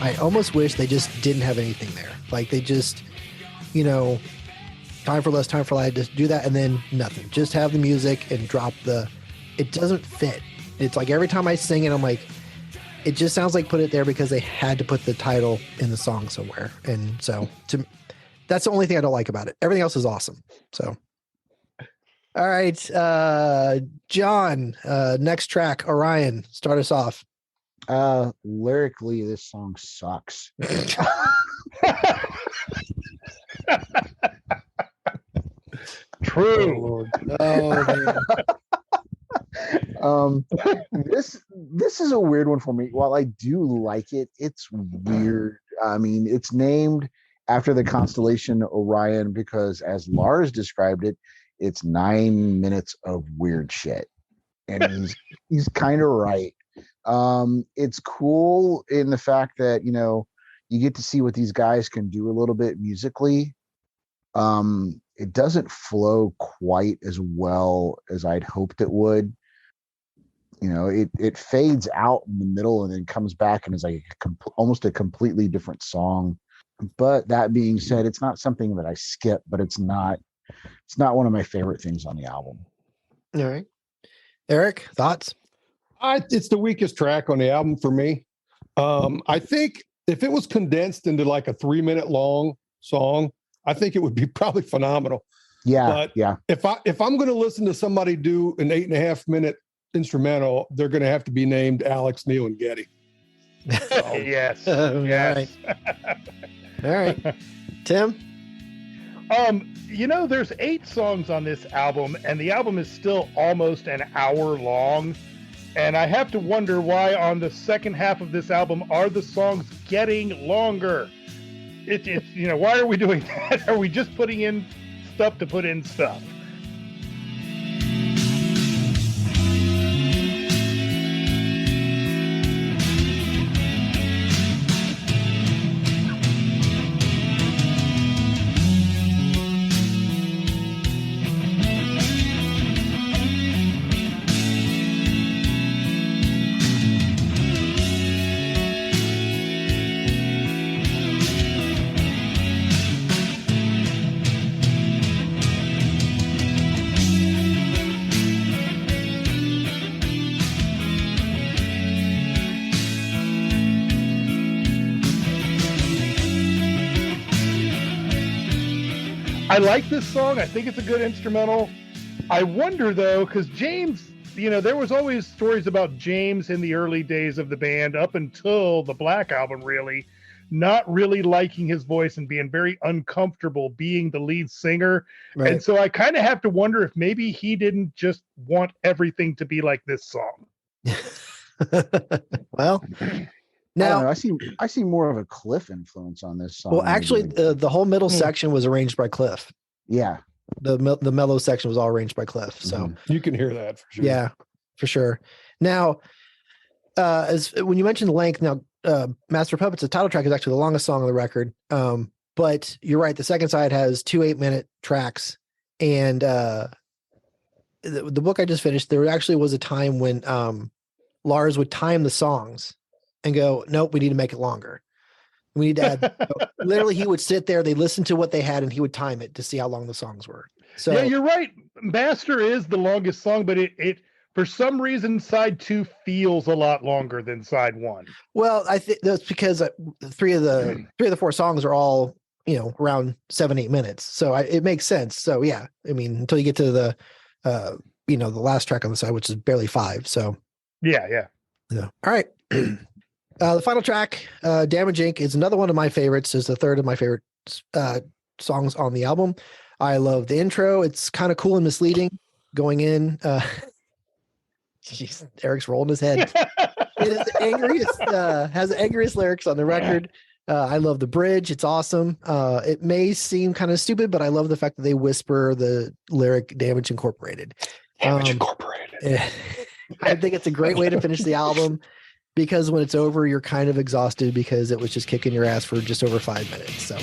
I almost wish they just didn't have anything there. Like they just, you know, time for less, time for light, just do that and then nothing. Just have the music and drop it doesn't fit. It's like every time I sing it, I'm like, it just sounds like put it there because they had to put the title in the song somewhere. And so that's the only thing I don't like about it. Everything else is awesome. So, all right. John, next track, Orion, start us off. Lyrically, this song sucks. True. Oh, man. This is a weird one for me. While I do like it, it's weird. I mean, it's named after the constellation Orion because, as Lars described it, it's 9 minutes of weird shit, and he's kind of right. It's cool in the fact that, you know, you get to see what these guys can do a little bit musically. it doesn't flow quite as well as I'd hoped it would. It fades out in the middle and then comes back and is like almost a completely different song. But that being said, it's not something that I skip, but it's not one of my favorite things on the album. All right. Eric, thoughts? It's the weakest track on the album for me. I think if it was condensed into like a 3-minute long song, I think it would be probably phenomenal. Yeah. But yeah. If I'm going to listen to somebody do an 8.5-minute instrumental, they're going to have to be named Alex, Neil, and Getty. So, yes. Yes. All right. Tim? There's 8 songs on this album, and the album is still almost an hour long. And I have to wonder why on the second half of this album are the songs getting longer. It's why are we doing that? Are we just putting in stuff to put in stuff? I like this song. I think it's a good instrumental. I wonder, though, because James, there was always stories about James in the early days of the band up until the Black Album, really, not really liking his voice and being very uncomfortable being the lead singer. Right. And so I kind of have to wonder if maybe he didn't just want everything to be like this song. Well... Now I see more of a Cliff influence on this song. Well, actually, the whole middle section was arranged by Cliff. Yeah, the mellow section was all arranged by Cliff. So you can hear that for sure. Yeah, for sure. Now, when you mentioned the length, now Master of Puppets, the title track is actually the longest song on the record. But you're right. The second side has 2 8-minute tracks, and the book I just finished, there actually was a time when Lars would time the songs and go, nope, we need to make it longer. We need to add. Literally, he would sit there, they listen to what they had, and he would time it to see how long the songs were. So yeah, you're right. Master is the longest song, but it for some reason side 2 feels a lot longer than side 1. Well, I think that's because 3 of the 4 songs are all around 7-8 minutes, so it makes sense. So yeah, I mean, until you get to the the last track on the side, which is barely 5. So yeah. All right. The final track, Damage Inc., is another one of my favorites. Is the third of my favorite songs on the album. I love the intro. It's kind of cool and misleading going in. Jeez, Eric's rolling his head. It is the angriest, has the angriest lyrics on the record. I love the bridge. It's awesome. It may seem kind of stupid, but I love the fact that they whisper the lyric Damage Incorporated. Damage Incorporated. I think it's a great way to finish the album, because when it's over, you're kind of exhausted because it was just kicking your ass for just over 5 minutes. So.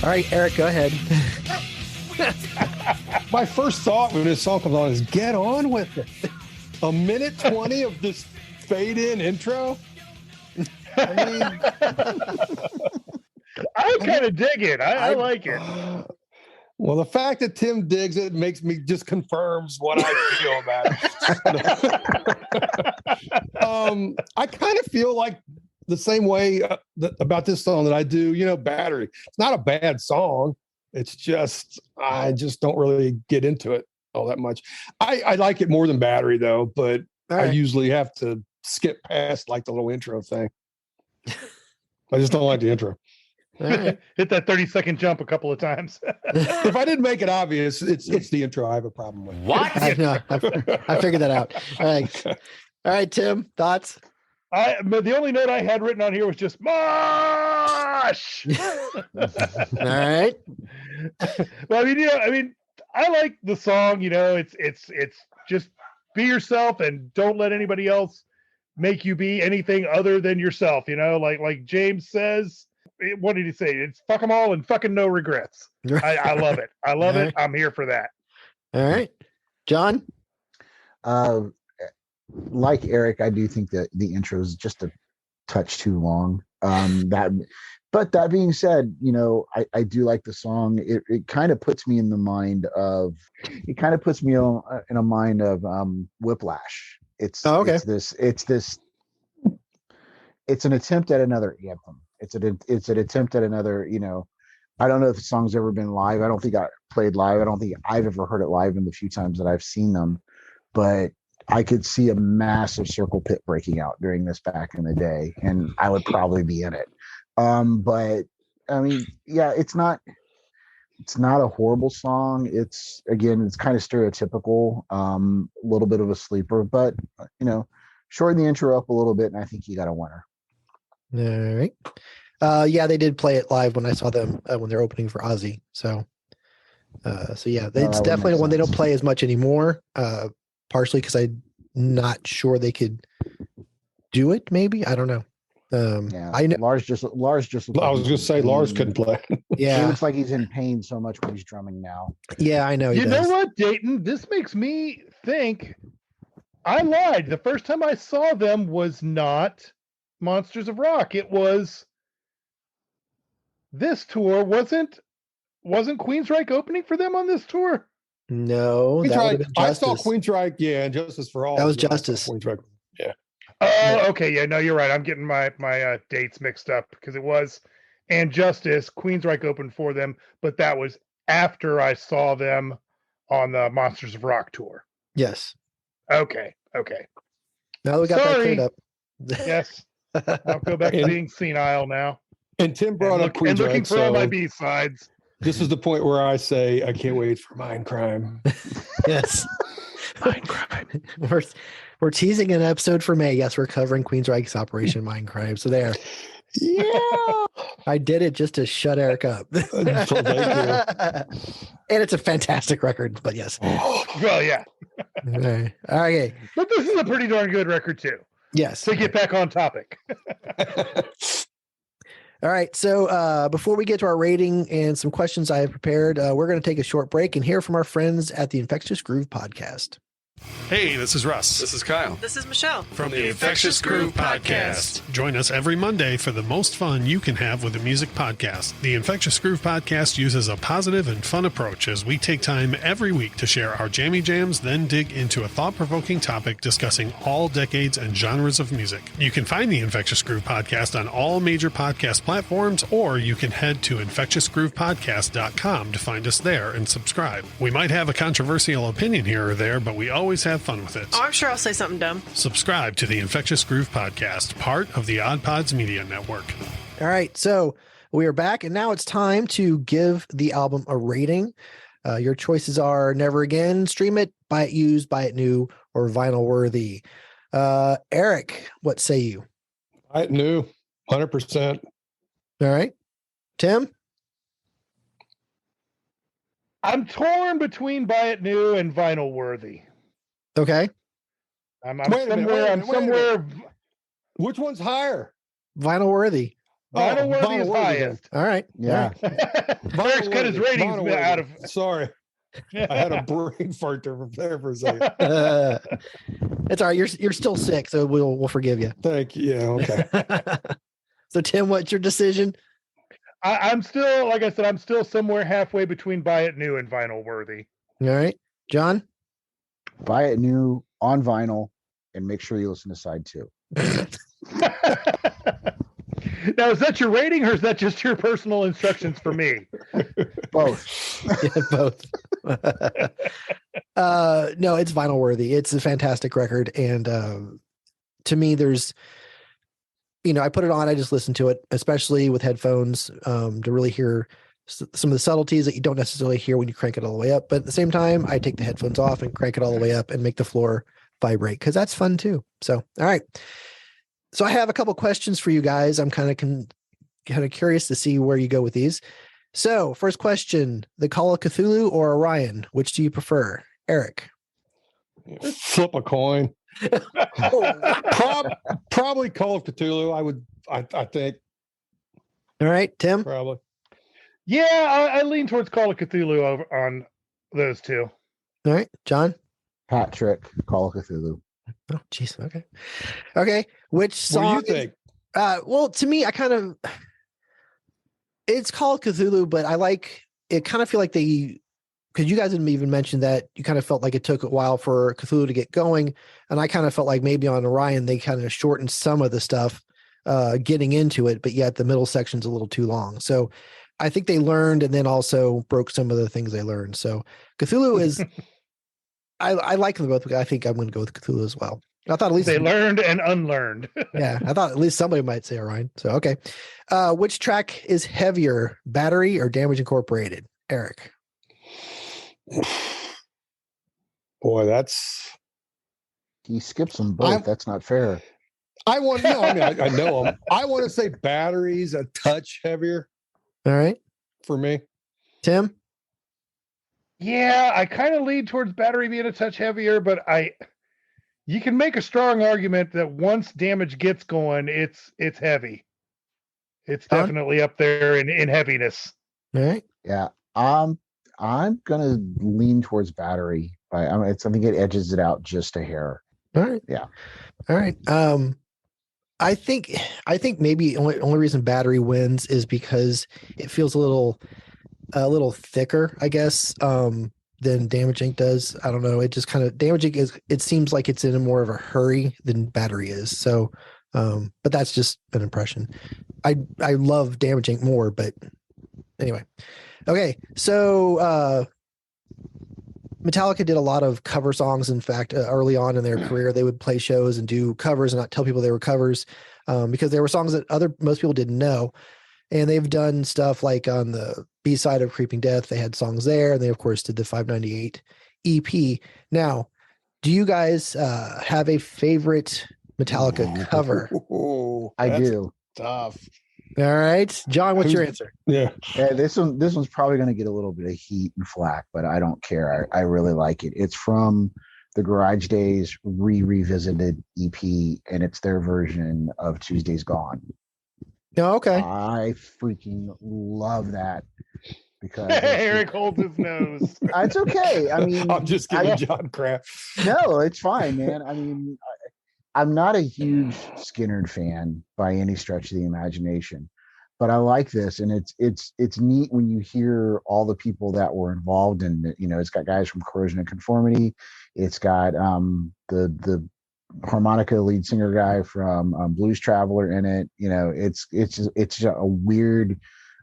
All right, Eric, go ahead. My first thought when this song comes on is get on with it. 1:20 of this fade in intro. I mean, I kind of dig it. I like it. Well, the fact that Tim digs it makes me just confirms what I feel about it. I kind of feel like the same way about this song that I do, Battery. It's not a bad song. It's just, I just don't really get into it all that much. I like it more than Battery though, but All I right. usually have to skip past like the little intro thing. I just don't like the intro. All right. Hit that 30-second jump a couple of times. If I didn't make it obvious, it's the intro I have a problem with. What? I know. I figured that out. All right. All right, Tim, thoughts? The only note I had written on here was just mosh. All right. Well, I mean, I like the song. It's just be yourself and don't let anybody else make you be anything other than yourself. Like James says. What did he say? It's fuck them all and fucking no regrets. I love it. I love it. I'm here for that. All right, John. Like Eric, I do think that the intro is just a touch too long. But that being said, I do like the song. It kind of puts me in the mind of. It kind of puts me in a mind of Whiplash. It's It's an attempt at another anthem. It's an attempt at another. I don't know if the song's ever been live. I don't think I played live. I don't think I've ever heard it live in the few times that I've seen them, but I could see a massive circle pit breaking out during this back in the day, and I would probably be in it. But I mean, yeah, it's not a horrible song. It's kind of stereotypical, a little bit of a sleeper, but shorten the intro up a little bit, and I think you got a winner. All right. Yeah, they did play it live when I saw them when they're opening for Ozzy. So yeah, it's definitely one they don't play as much anymore. Partially because I'm not sure they could do it. Maybe I don't know. Yeah, I know Lars just. I was going to say Lars couldn't play. Yeah, he looks like he's in pain so much when he's drumming now. Yeah, I know. You know what, Dayton? This makes me think. I lied. The first time I saw them was not Monsters of Rock. It was this tour. Wasn't Queensryche opening for them on this tour? No, that would have been I Justice. saw Queensryche, yeah, and Justice for All. That was Justice. Queensryche, yeah. Oh, okay. Yeah, no, you're right. I'm getting my dates mixed up because it was and Justice. Queensryche opened for them, but that was after I saw them on the Monsters of Rock tour. Yes. Okay. Now that we got that cleared up. Yes. I'll go back to being senile now. And Tim brought up Queensryche. And looking for all my B-sides. This is the point where I say, I can't wait for Mindcrime. Yes. Mindcrime. We're teasing an episode for May. Yes, we're covering Queensryche's Operation Mindcrime. So there. Yeah. I did it just to shut Eric up. Thank you. And it's a fantastic record, but yes. Well, yeah. Okay. But this is a pretty darn good record too. Yes. To get back on topic. All right. So before we get to our rating and some questions I have prepared, we're going to take a short break and hear from our friends at the Infectious Groove podcast. Hey, this is Russ. This is Kyle. This is Michelle. From the Infectious Groove Podcast. Join us every Monday for the most fun you can have with a music podcast. The Infectious Groove Podcast uses a positive and fun approach as we take time every week to share our jammy jams, then dig into a thought-provoking topic discussing all decades and genres of music. You can find the Infectious Groove Podcast on all major podcast platforms, or you can head to infectiousgroovepodcast.com to find us there and subscribe. We might have a controversial opinion here or there, but we always have fun with it. Oh, I'm sure I'll say something dumb. Subscribe to the Infectious Groove Podcast, part of the Odd Pods Media Network. All right. So we are back, and now it's time to give the album a rating. Your choices are Never Again, Stream It, Buy It Used, Buy It New, or Vinyl Worthy. Eric, what say you? Buy It New, 100%. All right. Tim? I'm torn between Buy It New and Vinyl Worthy. Okay. I'm somewhere. Which one's higher? Vinyl Worthy. Vinyl Worthy is highest. All right. Yeah. Eric's cut his ratings out of. Sorry. I had a brain fart there for a second. It's all right. You're still sick, so we'll forgive you. Thank you. Yeah, okay. So Tim, what's your decision? I'm still, like I said, I'm still somewhere halfway between Buy It New and Vinyl Worthy. All right. John? Buy It New on vinyl and make sure you listen to side 2. Now, is that your rating or is that just your personal instructions for me? Both. Yeah, both. No, it's vinyl worthy. It's a fantastic record. And to me, there's, I put it on, I just listen to it, especially with headphones, to really hear some of the subtleties that you don't necessarily hear when you crank it all the way up. But at the same time, I take the headphones off and crank it all the way up and make the floor vibrate, because that's fun too. So, all right. So I have a couple questions for you guys. I'm kind of curious to see where you go with these. So first question, the Call of Cthulhu or Orion? Which do you prefer? Eric. Flip a coin. Probably Call of Cthulhu. I think. All right, Tim. Probably. Yeah, I lean towards Call of Cthulhu over on those two. All right, John. Patrick, Call of Cthulhu. Oh, jeez. Okay. Which song? What do you think? Well, to me, it's Call of Cthulhu, but I like it. Kind of feel like because you guys didn't even mention that you kind of felt like it took a while for Cthulhu to get going, and I kind of felt like maybe on Orion they kind of shortened some of the stuff getting into it, but yet the middle section's a little too long. So I think they learned and then also broke some of the things they learned. So Cthulhu is. I like them both, but I think I'm going to go with Cthulhu as well. I thought at least they learned and unlearned. Yeah, I thought at least somebody might say Orion. So okay, which track is heavier, Battery or Damage Incorporated? Eric. Boy, he skips them both. That's not fair. I know them. I want to say Battery's a touch heavier. All right, for me. Tim. Yeah, I kind of lead towards Battery being a touch heavier, but you can make a strong argument that once Damage gets going, it's heavy. It's definitely up there in heaviness. All right. Yeah. I'm gonna lean towards Battery. I think it edges it out just a hair. All right. Yeah. All right. I think maybe only reason Battery wins is because it feels a little thicker, I guess, than Damage Inc. does. I don't know. It just kind of Damage Inc. it seems like it's in a more of a hurry than Battery is. So, but that's just an impression. I love Damage Inc. more, but anyway. Okay. So, Metallica did a lot of cover songs. In fact, early on in their career, they would play shows and do covers and not tell people they were covers, because they were songs that most people didn't know. And they've done stuff like on the B-side of Creeping Death, they had songs there, and they of course did the 598 EP. Now, do you guys have a favorite Metallica cover? I do. Tough. All right, John, what's your answer? Yeah, this one's probably going to get a little bit of heat and flack, but I don't care. I really like it. It's from the Garage Days revisited EP, and it's their version of Tuesday's Gone. Oh, okay. I freaking love that because Eric holds his nose. It's okay. I mean, I'm just giving John crap. No, it's fine, man. I mean, I'm not a huge Skynyrd fan by any stretch of the imagination, but I like this, and it's neat when you hear all the people that were involved in it. It's got guys from Corrosion and Conformity. It's got the harmonica lead singer guy from Blues Traveler in it. It's just a weird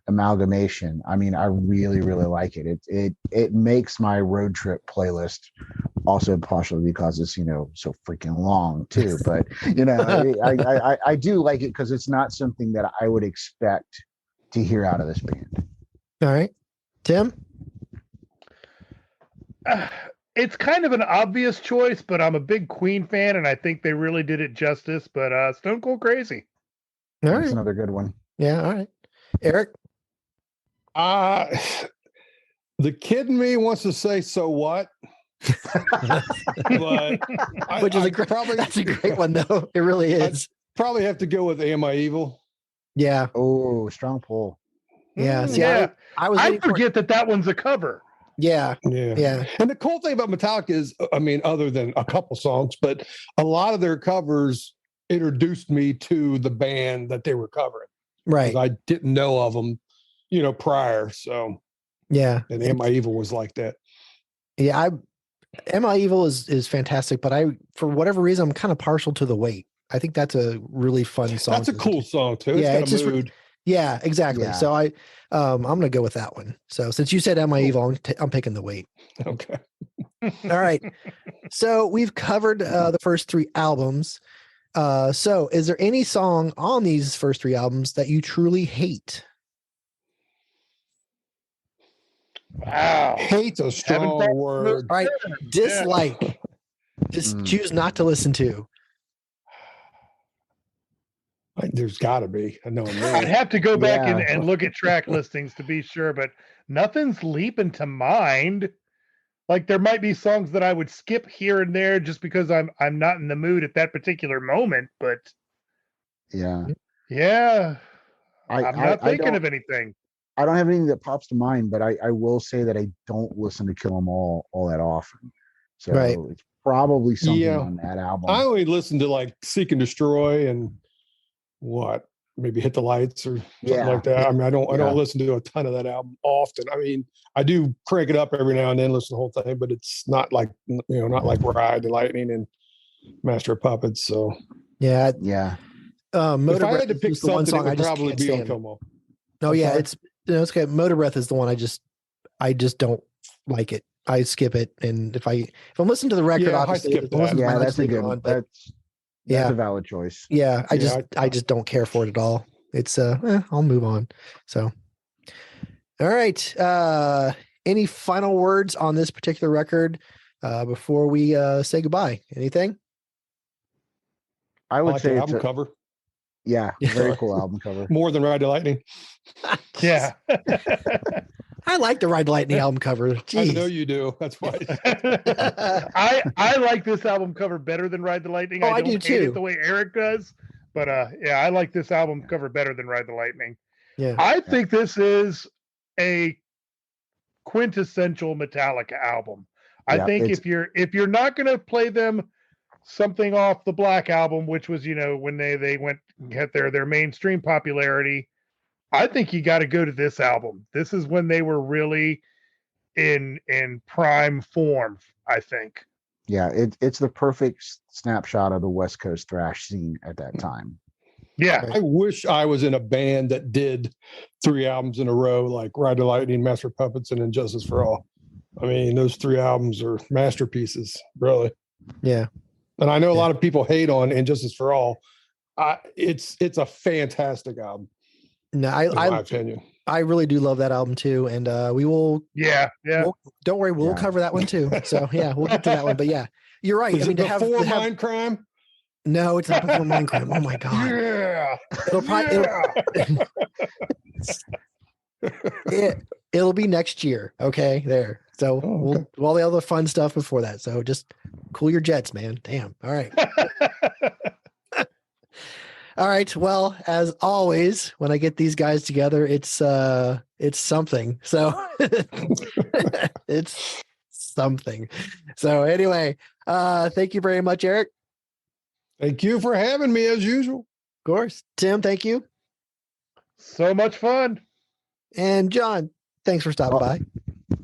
amalgamation. I mean, I really, really like it. It makes my road trip playlist, also partially because it's so freaking long too. But I do like it because it's not something that I would expect to hear out of this band. All right, Tim. It's kind of an obvious choice, but I'm a big Queen fan, and I think they really did it justice. But Stone Cold Crazy. All That's right. another good one. Yeah. All right. Eric. The kid in me wants to say so what, but Which is that's a great one though. It really is. I'd probably have to go with Am I Evil? Yeah. Oh, strong pull. Yeah. See, Yeah. I forget forget that one's a cover. Yeah. Yeah. Yeah. And the cool thing about Metallica is, I mean, other than a couple songs, but a lot of their covers introduced me to the band that they were covering. Right. I didn't know of them, prior. So yeah. and Am I Evil was like that. Yeah. Am I Evil is fantastic, but for whatever reason, I'm kind of partial to The Wait. I think that's a really fun song. That's a cool song too. Yeah, It's got a mood. Yeah, exactly. Yeah. So I'm gonna go with that one. So since you said "Am I Evil," I'm picking the Wait. Okay. All right. So we've covered the first 3 albums. So is there any song on these first 3 albums that you truly hate? Wow. Hate's a strong thought- word. All right. Dislike. Just choose not to listen to. There's got to be. I know. I'd have to go back Yeah. and look at track listings to be sure, but nothing's leaping to mind. Like there might be songs that I would skip here and there just because I'm not in the mood at that particular moment. But Yeah. yeah, I, I'm I- not I thinking don't- of anything. I don't have anything that pops to mind, but I will say that I don't listen to Kill 'Em All that often. So Right. it's probably something Yeah. on that album. I only listen to like Seek and Destroy and what, maybe Hit the Lights or something Yeah. like that. I mean, I don't Yeah. listen to a ton of that album often. I mean, I do crank it up every now and then, listen to the whole thing, but it's not like, not like Ride the Lightning and Master of Puppets. So Yeah. yeah. if I had to pick is the one something, it song I would just probably can't be on stand. Kill 'Em All. Oh I'm yeah, sorry? it's okay. Motor Breath is the one I just don't like it. I skip it, and if I'm listening to the record, Yeah, I obviously, skip as long as that. it's my Yeah, lights that's a later good on, but that's yeah, a valid choice. yeah, I Yeah, I just don't care for it at all. It's I'll move on. So, all right. Any final words on this particular record before we say goodbye? Anything? I I would like say the it's album cover yeah, very cool album cover. more than Ride the Lightning. Yeah. I like the Ride the Lightning album cover. I Jeez. know you do. That's why. I like this album cover better than Ride the Lightning. Oh, I I don't do hate too. it the way Eric does, but yeah, I like this album cover better than Ride the Lightning. Yeah. I think this is a quintessential Metallica album. I Yeah, think it's- if you're not going to play them something off the Black Album, which was when they went get their mainstream popularity, I think you got to go to this album. This is when they were really in prime form, I think. Yeah, it's the perfect snapshot of the West Coast thrash scene at that time. Yeah. I wish I was in a band that did 3 albums in a row, like Ride the Lightning, Master of Puppets, and Injustice for All. I mean, those 3 albums are masterpieces, really. Yeah. And I know a lot of people hate on Injustice for All. It's a fantastic album, No, in my opinion. I really do love that album too, and we will. Yeah. Don't worry, we'll Yeah. cover that one too. So yeah, we'll get to that one. But yeah, you're right. Is it to have Mind Crime? no, it's not before Minecraft. Oh my god, Yeah. it'll probably it'll be next year. Okay, there. So we'll all the other fun stuff before that. So just cool your jets, man. Damn. All right. All right. Well, as always, when I get these guys together, it's something. So it's something. So anyway, thank you very much, Eric. Thank you for having me as usual. Of course. Tim, thank you. So much fun. And John, thanks for stopping by.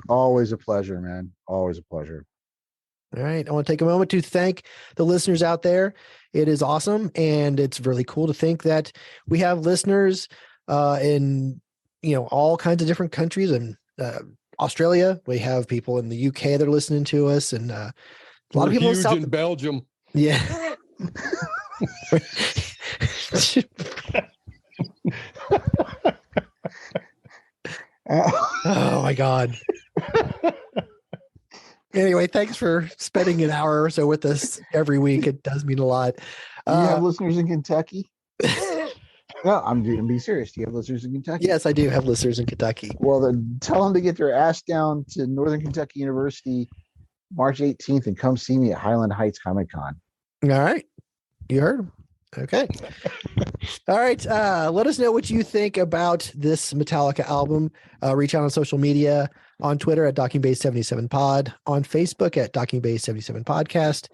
Always a pleasure, man. Always a pleasure. All right. I want to take a moment to thank the listeners out there. It is awesome. And it's really cool to think that we have listeners in, all kinds of different countries. And Australia, we have people in the UK that are listening to us. And a lot of people huge in Belgium. Yeah. Oh my God. Anyway, thanks for spending an hour or so with us every week. It does mean a lot. Do you have listeners in Kentucky? No, I'm being serious. Do you have listeners in Kentucky? Yes, I do have listeners in Kentucky. Well, then tell them to get their ass down to Northern Kentucky University March 18th and come see me at Highland Heights Comic Con. All right. You heard him. Okay. All right. Let us know what you think about this Metallica album. Reach out on social media, on Twitter at DockingBase77Pod, on Facebook at DockingBase77Podcast,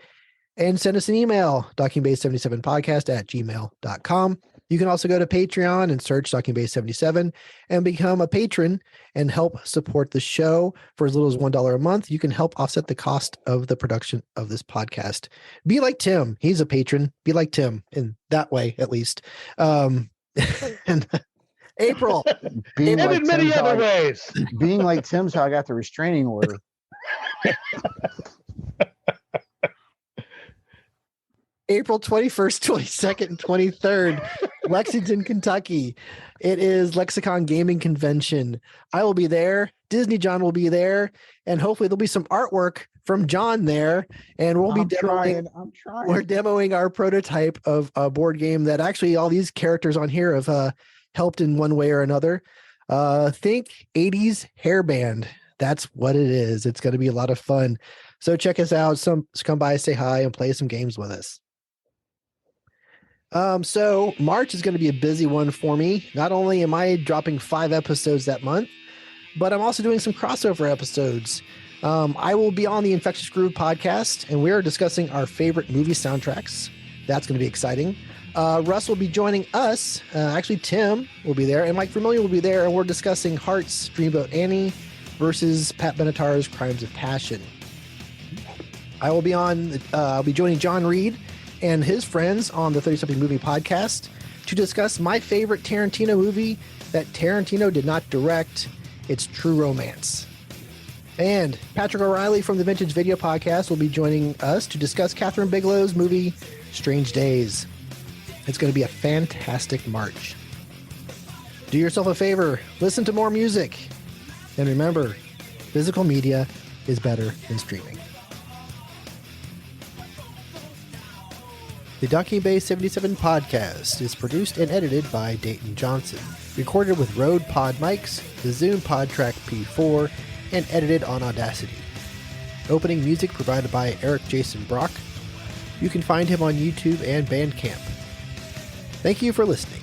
and send us an email, DockingBase77Podcast@gmail.com. You can also go to Patreon and search Talking Base 77 and become a patron and help support the show for as little as $1 a month. You can help offset the cost of the production of this podcast. Be like Tim. He's a patron. Be like Tim in that way, at least. And April. Being And like in many Tim's how other I- ways. Being like Tim's how I got the restraining order. April 21st, 22nd, and 23rd, Lexington, Kentucky. It is Lexicon Gaming Convention. I will be there. Disney John will be there. And hopefully there'll be some artwork from John there. And we'll be demoing. I'm trying. We're demoing our prototype of a board game that actually all these characters on here have helped in one way or another. Think 80s hairband. That's what it is. It's going to be a lot of fun. So check us out. Come by, say hi, and play some games with us. So March is going to be a busy one for me. Not only am I dropping 5 episodes that month, but I'm also doing some crossover episodes. I will be on the Infectious Groove podcast, and we are discussing our favorite movie soundtracks. That's going to be exciting. Russ will be joining us. Actually, Tim will be there, and Mike Vermillion will be there, and we're discussing Hearts, Dreamboat Annie versus Pat Benatar's Crimes of Passion. I will be on. I'll be joining John Reed and his friends on the 30-something movie podcast to discuss my favorite Tarantino movie that Tarantino did not direct. It's True Romance. And Patrick O'Reilly from the Vintage Video podcast will be joining us to discuss Catherine Bigelow's movie Strange Days. It's going to be a fantastic March. Do yourself a favor, listen to more music. And remember, physical media is better than streaming. The Docking Bay 77 podcast is produced and edited by Dayton Johnson, recorded with Rode Pod mics, the Zoom PodTrack P4, and edited on Audacity. Opening music provided by Eric Jason Brock. You can find him on YouTube and Bandcamp. Thank you for listening.